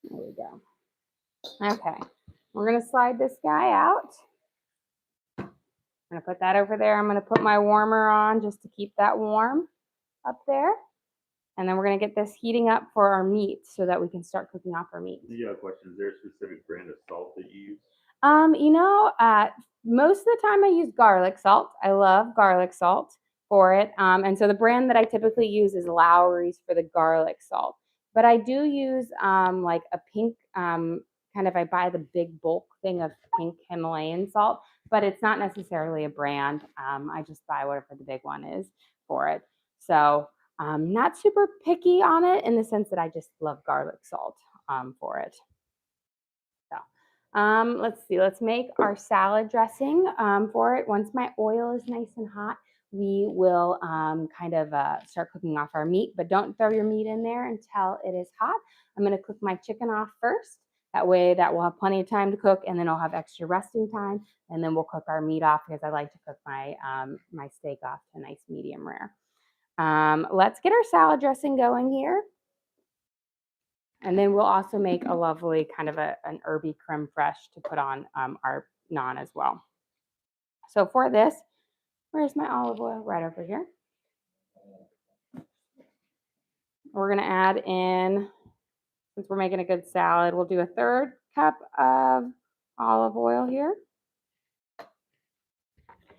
there we go. Okay, we're gonna slide this guy out. I'm gonna put that over there. I'm gonna put my warmer on just to keep that warm up there. And then we're gonna get this heating up for our meat so that we can start cooking off our meat. You have a question. Is there a specific brand of salt that you use? Most of the time I use garlic salt. I love garlic salt for it. And so the brand that I typically use is Lowry's for the garlic salt. But I do use like a pink I buy the big bulk thing of pink Himalayan salt, but it's not necessarily a brand. I just buy whatever the big one is for it. So not super picky on it in the sense that I just love garlic salt for it. Let's see, let's make our salad dressing for it. Once my oil is nice and hot, we will start cooking off our meat, but don't throw your meat in there until it is hot. I'm gonna cook my chicken off first. That way that will have plenty of time to cook, and then I'll have extra resting time, and then we'll cook our meat off because I like to cook my, my steak off to a nice medium rare. Let's get our salad dressing going here. And then we'll also make a lovely kind of an herby creme fraiche to put on our naan as well. So for this, where's my olive oil? Right over here. We're gonna add in, since we're making a good salad, we'll do a 1/3 cup of olive oil here.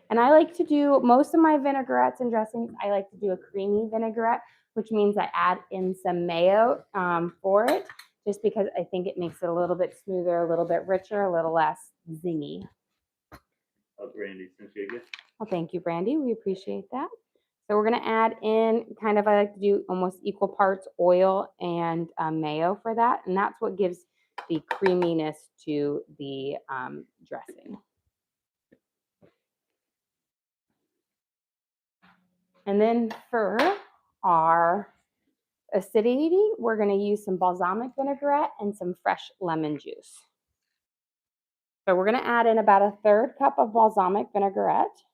And I like to do most of my vinaigrettes and dressings, I like to do a creamy vinaigrette, which means I add in some mayo for it, just because I think it makes it a little bit smoother, a little bit richer, a little less zingy. Brandy, since you get. Well, thank you, Brandy. We appreciate that. So we're going to add in I like to do almost equal parts oil and mayo for that. And that's what gives the creaminess to the dressing. And then for our acidity, we're going to use some balsamic vinaigrette and some fresh lemon juice. So we're going to add in about a 1/3 cup of balsamic vinaigrette.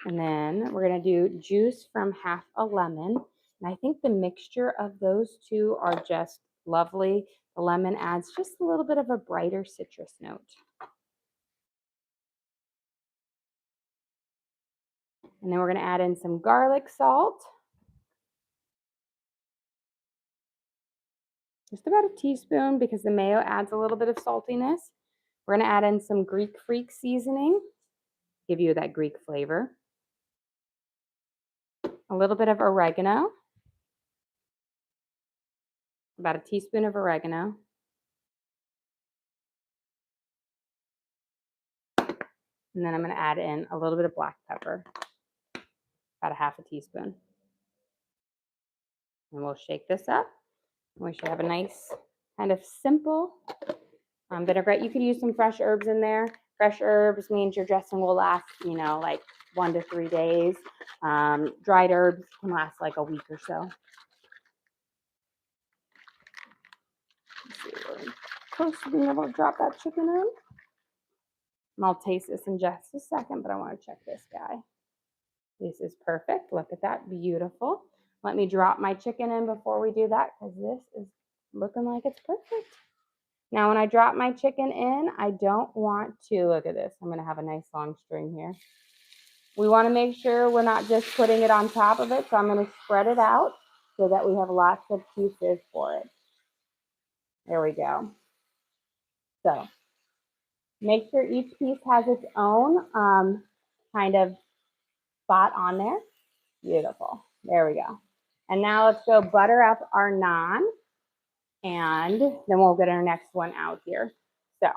And then we're going to do juice from half a lemon. And I think the mixture of those two are just lovely. The lemon adds just a little bit of a brighter citrus note. And then we're going to add in some garlic salt. Just about a teaspoon because the mayo adds a little bit of saltiness. We're going to add in some Greek Freak seasoning, give you that Greek flavor. A little bit of oregano, about a teaspoon of oregano. And then I'm going to add in a little bit of black pepper, about a 1/2 teaspoon. And we'll shake this up. We should have a nice kind of simple vinaigrette. You could use some fresh herbs in there. Fresh herbs means your dressing will last, like 1 to 3 days. Dried herbs can last like a week or so. Let's see, we're close to being able to drop that chicken in. And I'll taste this in just a second, but I want to check this guy. This is perfect. Look at that. Beautiful. Let me drop my chicken in before we do that because this is looking like it's perfect. Now, when I drop my chicken in, I don't want to, look at this. I'm going to have a nice long string here. We want to make sure we're not just putting it on top of it. So I'm going to spread it out so that we have lots of pieces for it. There we go. So make sure each piece has its own kind of spot on there. Beautiful. There we go. And now let's go butter up our naan. And then we'll get our next one out here. So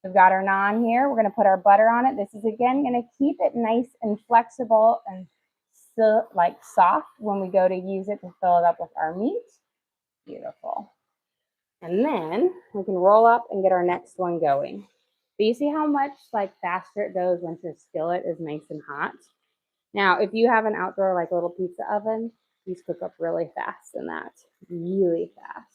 we've got our naan here. We're going to put our butter on it. This is, again, going to keep it nice and flexible and still like soft when we go to use it to fill it up with our meat. Beautiful. And then we can roll up and get our next one going. But you see how much like faster it goes once your skillet is nice and hot? Now, if you have an outdoor like little pizza oven, these cook up really fast in that. Really fast.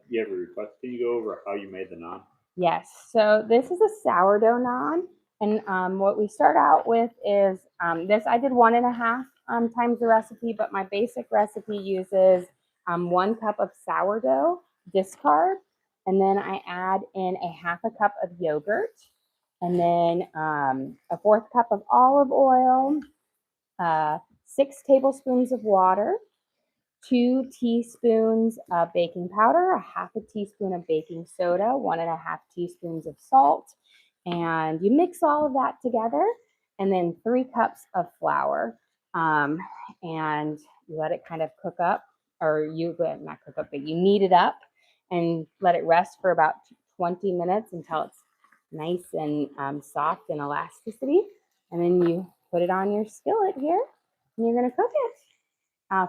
You have a request? Can you go over how you made the naan? Yes. So this is a sourdough naan. And what we start out with is this. I did 1.5 times the recipe, but my basic recipe uses 1 cup of sourdough discard. And then I add in a 1/2 cup of yogurt. And then a 1/4 cup of olive oil, 6 tablespoons of water, 2 teaspoons of baking powder, 1/2 teaspoon of baking soda, 1.5 teaspoons of salt, and you mix all of that together, and then 3 cups of flour, and you let it kind of cook up, or you not cook up, but you knead it up and let it rest for about 20 minutes until it's nice and soft and elasticity, and then you put it on your skillet here, and you're going to cook it.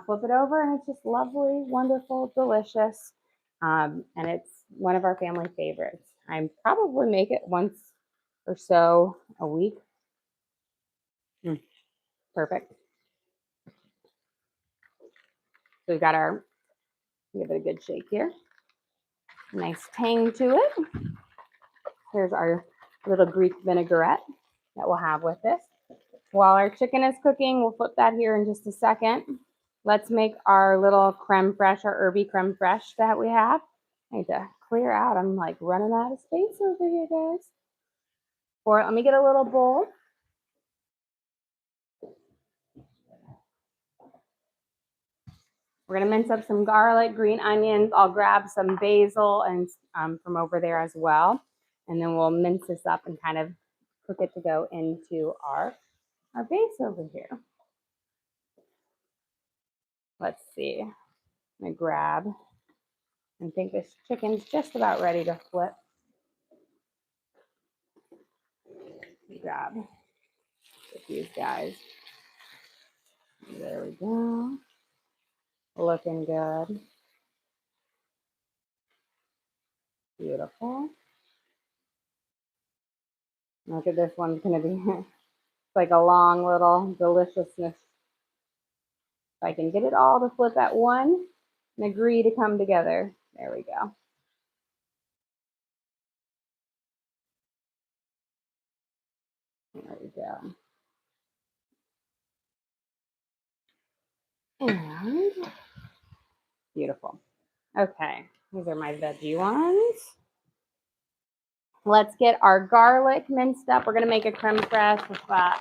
Flip it over, and it's just lovely, wonderful, delicious, and it's one of our family favorites. I probably make it once or so a week. Perfect. So we've got our, give it a good shake here. Nice tang to it. Here's our little Greek vinaigrette that we'll have with this. While our chicken is cooking, we'll flip that here in just a second. Let's make our little creme fraiche, our herby creme fraiche that we have. I need to clear out. I'm like running out of space over here, guys. Or let me get a little bowl. We're going to mince up some garlic, green onions. I'll grab some basil and from over there as well. And then we'll mince this up and kind of cook it to go into our base over here. Let's see. I'm going to grab, I think this chicken's just about ready to flip. Grab these guys. There we go. Looking good. Beautiful. Look at this one's going to be like a long little deliciousness. If I can get it all to flip at one and agree to come together. There we go. There we go. And beautiful. Okay, these are my veggie ones. Let's get our garlic minced up. We're going to make a creme fraiche with fresh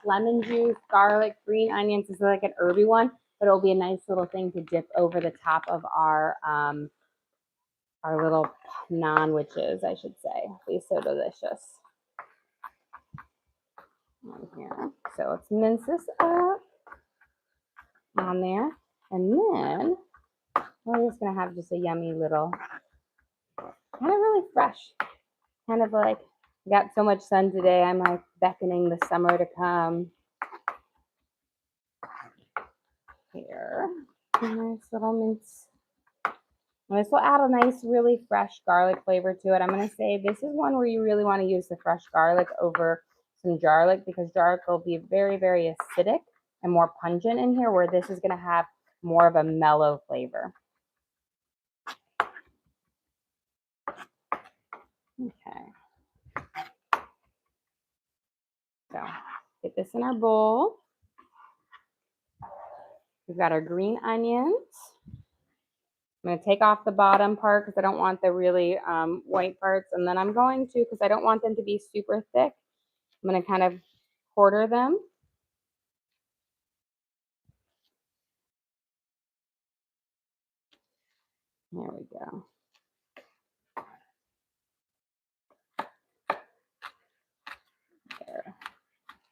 lemon juice, garlic, green onions. This is like an herby one, but it'll be a nice little thing to dip over the top of our little naan witches, I should say. They're so delicious. On here. So let's mince this up on there. And then we're just going to have just a yummy little, kind of really fresh, kind of like, got so much sun today, I'm like beckoning the summer to come. Here, a nice little mince. And this will add a nice, really fresh garlic flavor to it. I'm going to say this is one where you really want to use the fresh garlic over some garlic because garlic will be very, very acidic and more pungent in here, where this is going to have more of a mellow flavor. Okay. So get this in our bowl. We've got our green onions. I'm going to take off the bottom part because I don't want the really white parts. And then I'm going to, because I don't want them to be super thick, I'm going to kind of quarter them. There we go. There.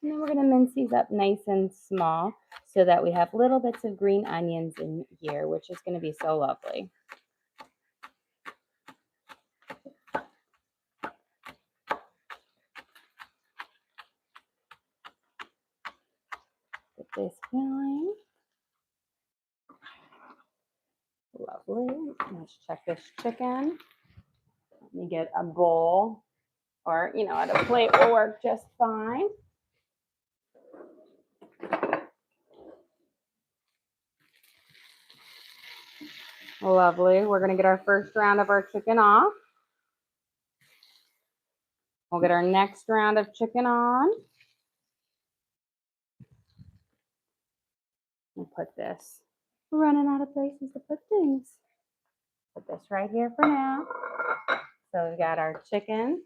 And then we're going to mince these up nice and small so that we have little bits of green onions in here, which is going to be so lovely. Get this going. Lovely. Let's check this chicken. Let me get a bowl, or, at a plate will work just fine. Lovely. We're going to get our first round of our chicken off. We'll get our next round of chicken on. We'll put this. We're running out of places to put things. Put this right here for now. So we've got our chicken,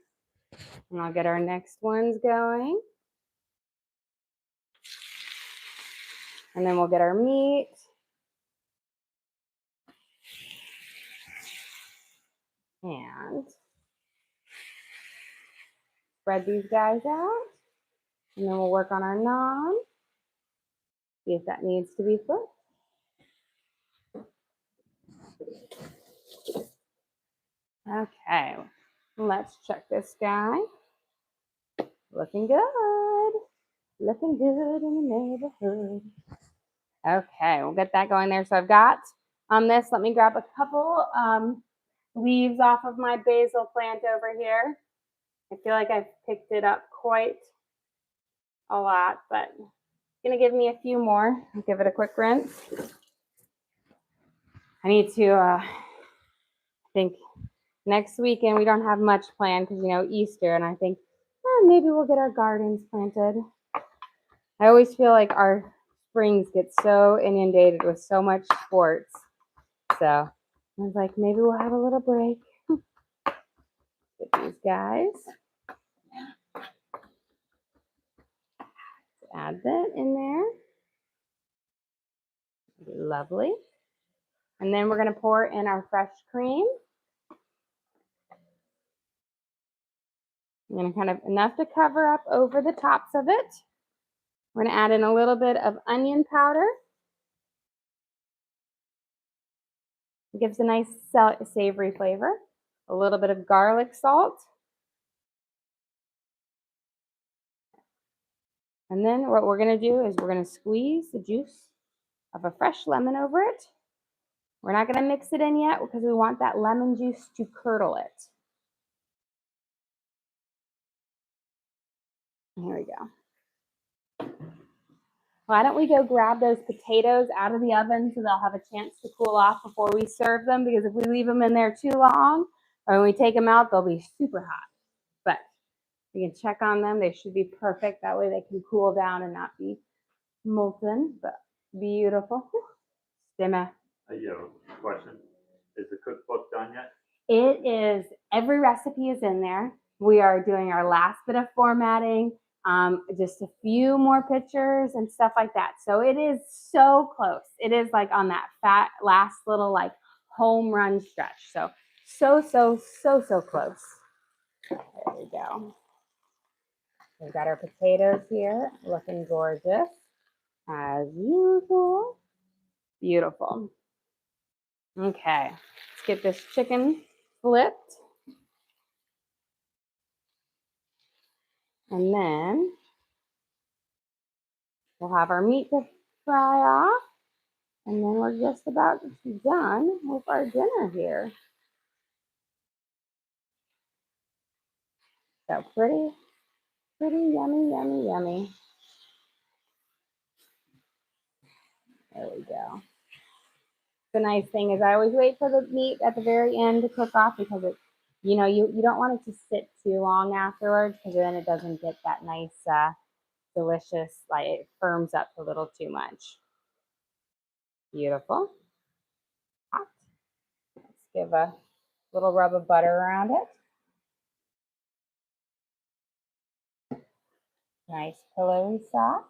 and I'll get our next ones going. And then we'll get our meat. And spread these guys out. And then we'll work on our naan. See if that needs to be flipped. Okay, let's check this guy. Looking good. Looking good in the neighborhood. Okay, we'll get that going there. So I've got this. Let me grab a couple leaves off of my basil plant over here. I feel like I've picked it up quite a lot, but it's gonna give me a few more. I'll give it a quick rinse. I need to, I think next weekend we don't have much planned because, Easter, and I think maybe we'll get our gardens planted. I always feel like our springs get so inundated with so much sports. So I was like, maybe we'll have a little break. Get these guys. Add that in there. Lovely. And then we're going to pour in our fresh cream. I'm going to kind of enough to cover up over the tops of it. We're going to add in a little bit of onion powder. It gives a nice savory flavor. A little bit of garlic salt. And then what we're going to do is we're going to squeeze the juice of a fresh lemon over it. We're not going to mix it in yet because we want that lemon juice to curdle it. Here we go. Why don't we go grab those potatoes out of the oven so they'll have a chance to cool off before we serve them, because if we leave them in there too long or when we take them out, they'll be super hot. But we can check on them. They should be perfect. That way they can cool down and not be molten, but beautiful. Stimme. Question. Is the cookbook done yet? It is. Every recipe is in there. We are doing our last bit of formatting, just a few more pictures and stuff like that. So it is so close. It is like on that last little like home run stretch. So close. There we go. We've got our potatoes here, looking gorgeous as usual. Beautiful. Okay, let's get this chicken flipped. And then we'll have our meat to fry off. And then we're just about done with our dinner here. So pretty yummy. There we go. The nice thing is I always wait for the meat at the very end to cook off, because it, you don't want it to sit too long afterwards, because then it doesn't get that nice delicious, like it firms up a little too much. Beautiful. Hot. Let's give a little rub of butter around it. Nice pillowy soft.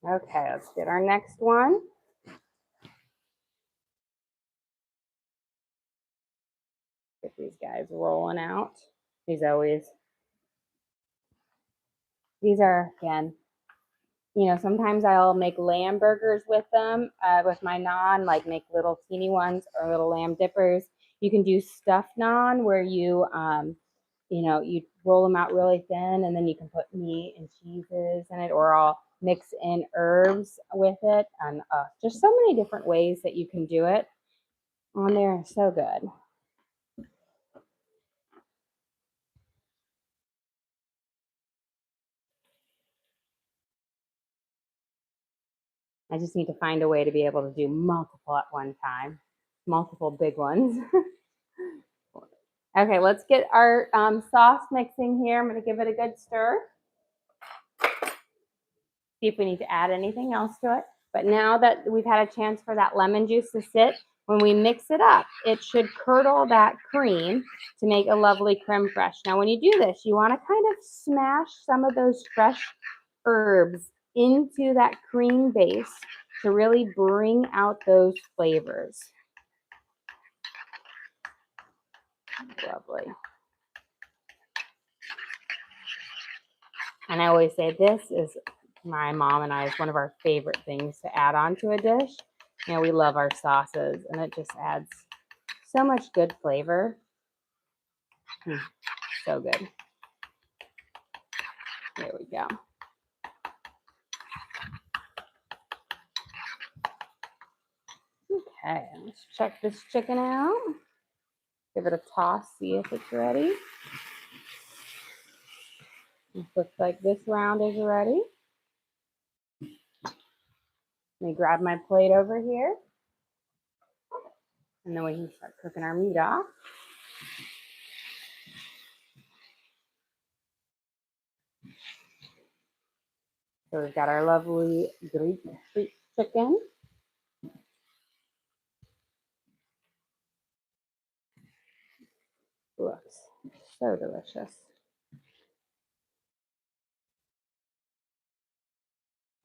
Okay, let's get our next one. Get these guys rolling out. These are, again, sometimes I'll make lamb burgers with them, with my naan, like make little teeny ones or little lamb dippers. You can do stuffed naan where you roll them out really thin and then you can put meat and cheeses in it, or I'll mix in herbs with it. And just so many different ways that you can do it on there. So good. I just need to find a way to be able to do multiple at one time, multiple big ones. Okay, let's get our sauce mixing here. I'm going to give it a good stir. See if we need to add anything else to it. But now that we've had a chance for that lemon juice to sit, when we mix it up, it should curdle that cream to make a lovely creme fraiche. Now, when you do this, you want to kind of smash some of those fresh herbs into that cream base to really bring out those flavors. Lovely. And I always say this is my mom and I is one of our favorite things to add on to a dish. We love our sauces and it just adds so much good flavor. So good. There we go. Okay, let's check this chicken out. Give it a toss, see if it's ready. It looks like this round is ready. Let me grab my plate over here. And then we can start cooking our meat off. So we've got our lovely Greek chicken. Looks so delicious.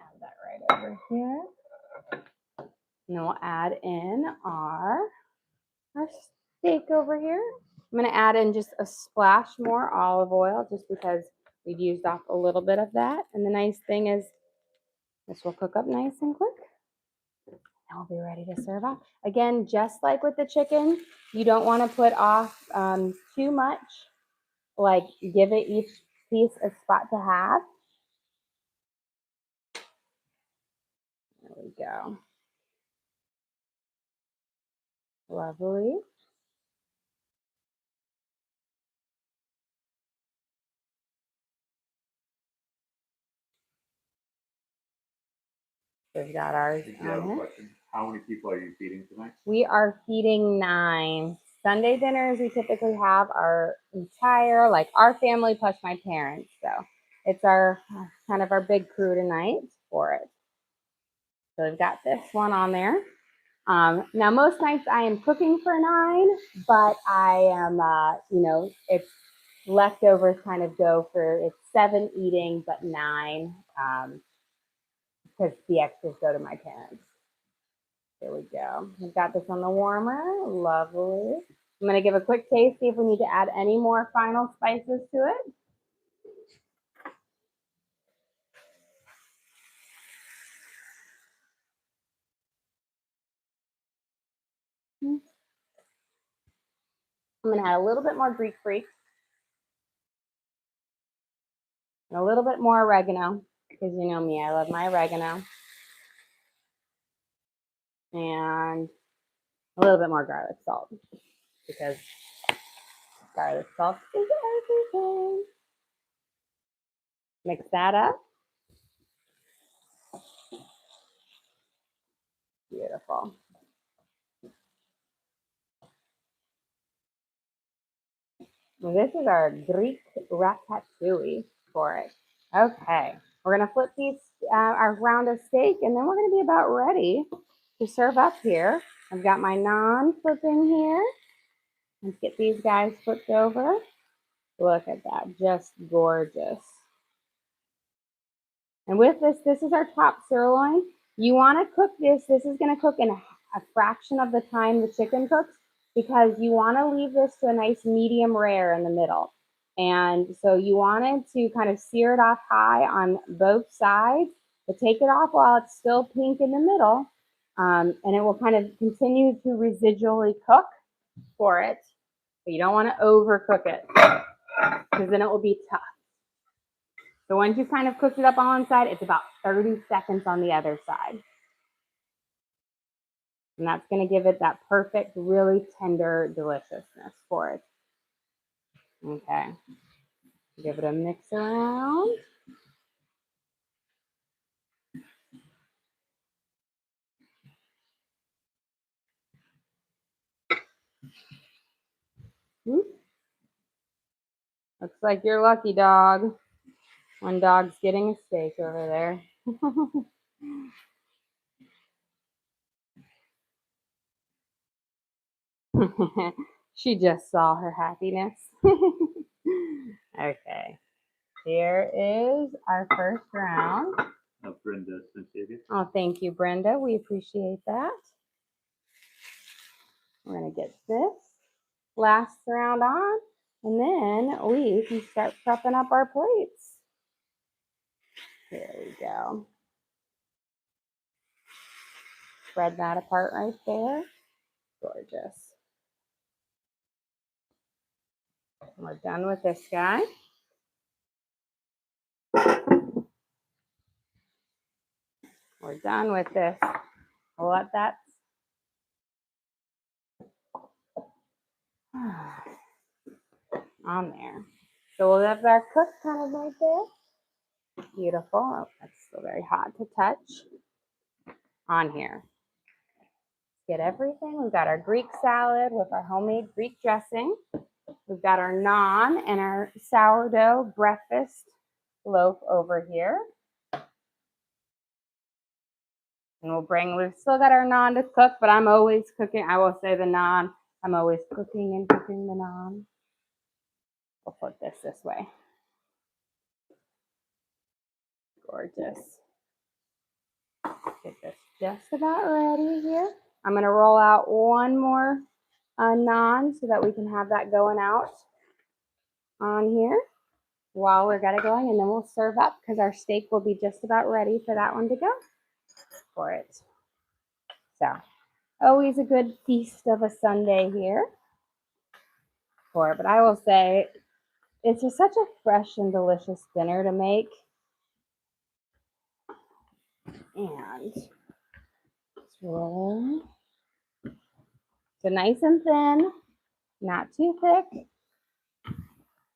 Add that right over here. And then we'll add in our steak over here. I'm going to add in just a splash more olive oil just because we've used off a little bit of that. And the nice thing is this will cook up nice and quick. And we'll be ready to serve off. Again, just like with the chicken, you don't want to put off too much. Like give it each piece a spot to have. There we go. Lovely. We've got ours I have a question. How many people are you feeding tonight? We are feeding 9. Sunday dinners we typically have our entire, like our family plus my parents. So it's our kind of our big crew tonight for it. So we've got this one on there. Now most nights I am cooking for 9, but I am, it's leftovers kind of go for, it's 7 eating, but 9 because the extras go to my parents. There we go. We've got this on the warmer. Lovely. I'm going to give a quick taste, see if we need to add any more final spices to it. I'm going to add a little bit more Greek freak and a little bit more oregano because you know me, I love my oregano. And a little bit more garlic salt because garlic salt is everything. Mix that up. Beautiful. Well, this is our Greek ratatouille. for it. Okay, we're gonna flip these our round of steak, and then we're gonna be about ready to serve up here. I've got my naan flipping here. Let's get these guys flipped over. Look at that, just gorgeous. And with this, this is our top sirloin. You want to cook this. This is going to cook in a fraction of the time the chicken cooks because you want to leave this to a nice medium rare in the middle. And so you wanted to kind of sear it off high on both sides, but take it off while it's still pink in the middle. And it will kind of continue to residually cook for it. But you don't want to overcook it because then it will be tough. So once you've kind of cooked it up on one side, it's about 30 seconds on the other side. And that's going to give it that perfect, really tender deliciousness for it. Okay. Give it a mix around. Looks like you're lucky, dog. One dog's getting a steak over there. She just saw her happiness. Okay. Here is our first round. Brenda sent you. Oh, thank you, Brenda. We appreciate that. We're going to get this last round on, and then we can start prepping up our plates. There we go. Spread that apart right there. Gorgeous. We're done with this guy. We're done with this. We'll let that on there. So we'll have our cook kind of right there. Beautiful. Oh, that's still very hot to touch. On here. Get everything. We've got our Greek salad with our homemade Greek dressing. We've got our naan and our sourdough breakfast loaf over here. And we've still got our naan to cook, but I'm always cooking. I will say the naan, I'm always cooking and cooking the naan. We'll put this way. Gorgeous. Get this just about ready here. I'm going to roll out one more naan so that we can have that going out on here while we're got it going, and then we'll serve up because our steak will be just about ready for that one to go for it. So always a good feast of a Sunday here for it. But I will say it's just such a fresh and delicious dinner to make. And it's rolling. So nice and thin, not too thick,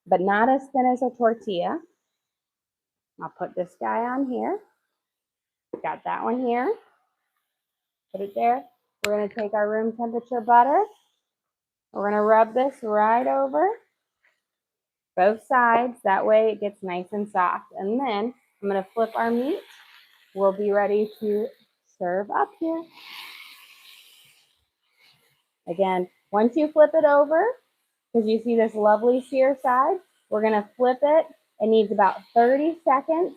but not as thin as a tortilla. I'll put this guy on here. Got that one here. Put it there. We're going to take our room temperature butter. We're going to rub this right over both sides. That way it gets nice and soft. And then I'm going to flip our meat. We'll be ready to serve up here. Again, once you flip it over, because you see this lovely sear side, we're going to flip it. It needs about 30 seconds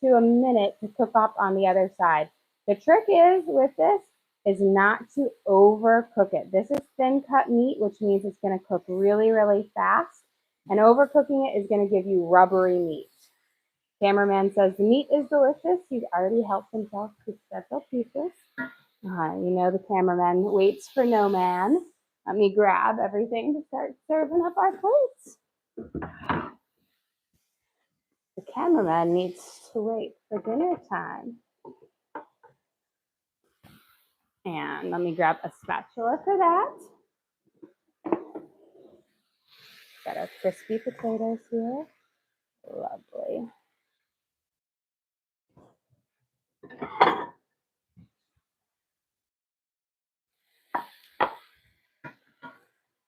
to a minute to cook up on the other side. The trick is with this is not to overcook it. This is thin cut meat, which means it's going to cook really, really fast. And overcooking it is going to give you rubbery meat. Cameraman says the meat is delicious. He's already helped himself to several pieces. You know the cameraman waits for no man. Let me grab everything to start serving up our plates. The cameraman needs to wait for dinner time. And let me grab a spatula for that. Got our crispy potatoes here. Lovely.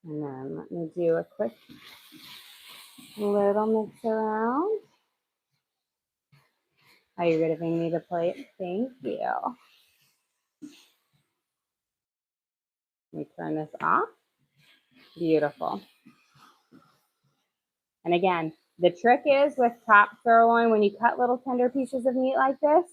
And then let me do a quick little mix around. Are you giving me the plate? Thank you. Let me turn this off. Beautiful. And again, the trick is with top sirloin, when you cut little tender pieces of meat like this,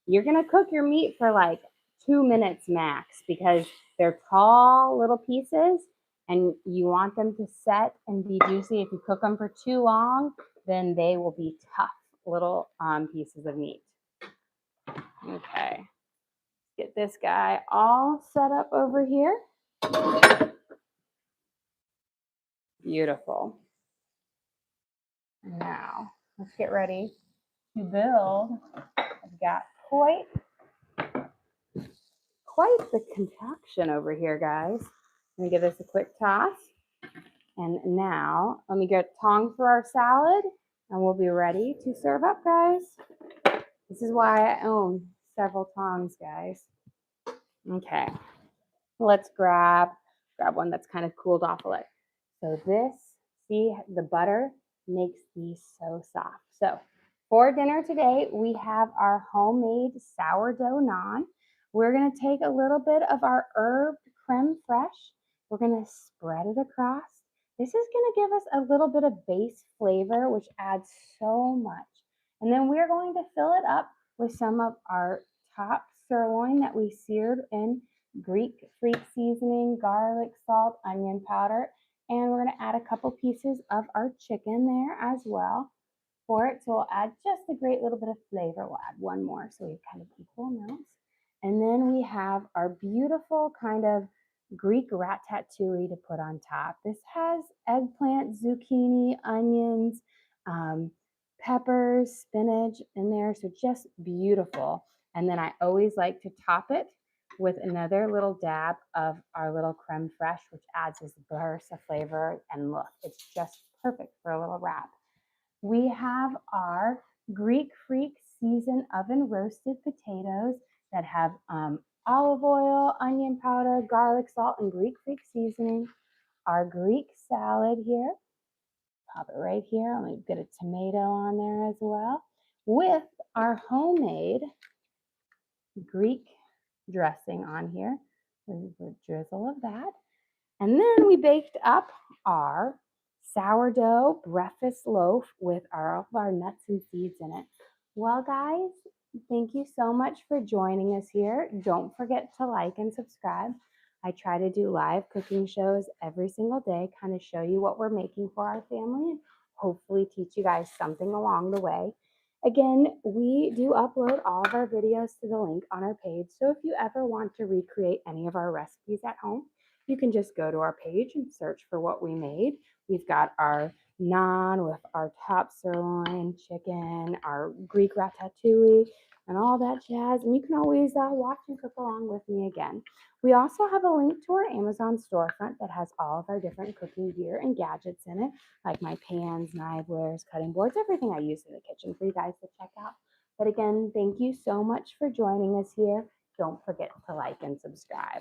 you're going to cook your meat for like 2 minutes max because they're tall little pieces and you want them to set and be juicy. If you cook them for too long, then they will be tough little pieces of meat. Okay, get this guy all set up over here. Beautiful. Now, let's get ready to build. I've got quite the concoction over here, guys. I'm gonna give this a quick toss. And now, let me get tongs for our salad, and we'll be ready to serve up, guys. This is why I own several tongs, guys. Okay, let's grab one that's kind of cooled off a little. So this, see, the butter makes these so soft. So for dinner today, we have our homemade sourdough naan. We're gonna take a little bit of our herbed creme fraiche. We're gonna spread it across. This is gonna give us a little bit of base flavor, which adds so much. And then we're going to fill it up with some of our top sirloin that we seared in Greek freak seasoning, garlic, salt, onion powder, and we're going to add a couple pieces of our chicken there as well for it. So we'll add just a great little bit of flavor. We'll add one more so we have kind of equal amounts. And then we have our beautiful kind of Greek ratatouille to put on top. This has eggplant, zucchini, onions, peppers, spinach in there. So just beautiful. And then I always like to top it with another little dab of our little creme fraiche, which adds this burst of flavor. And look, it's just perfect for a little wrap. We have our Greek Freak seasoned oven roasted potatoes that have olive oil, onion powder, garlic salt, and Greek Freak seasoning. Our Greek salad here. Pop it right here. Let me get a tomato on there as well. With our homemade Greek dressing on here. There's a drizzle of that. And then we baked up our sourdough breakfast loaf with all of our nuts and seeds in it. Well, guys, thank you so much for joining us here. Don't forget to like and subscribe. I try to do live cooking shows every single day, kind of show you what we're making for our family and hopefully teach you guys something along the way. Again, we do upload all of our videos to the link on our page. So if you ever want to recreate any of our recipes at home, you can just go to our page and search for what we made. We've got our naan with our top sirloin chicken, our Greek ratatouille, and all that jazz. And you can always watch and cook along with me again. We also have a link to our Amazon storefront that has all of our different cooking gear and gadgets in it, like my pans, knivewares, cutting boards, everything I use in the kitchen for you guys to check out. But again, thank you so much for joining us here. Don't forget to like and subscribe.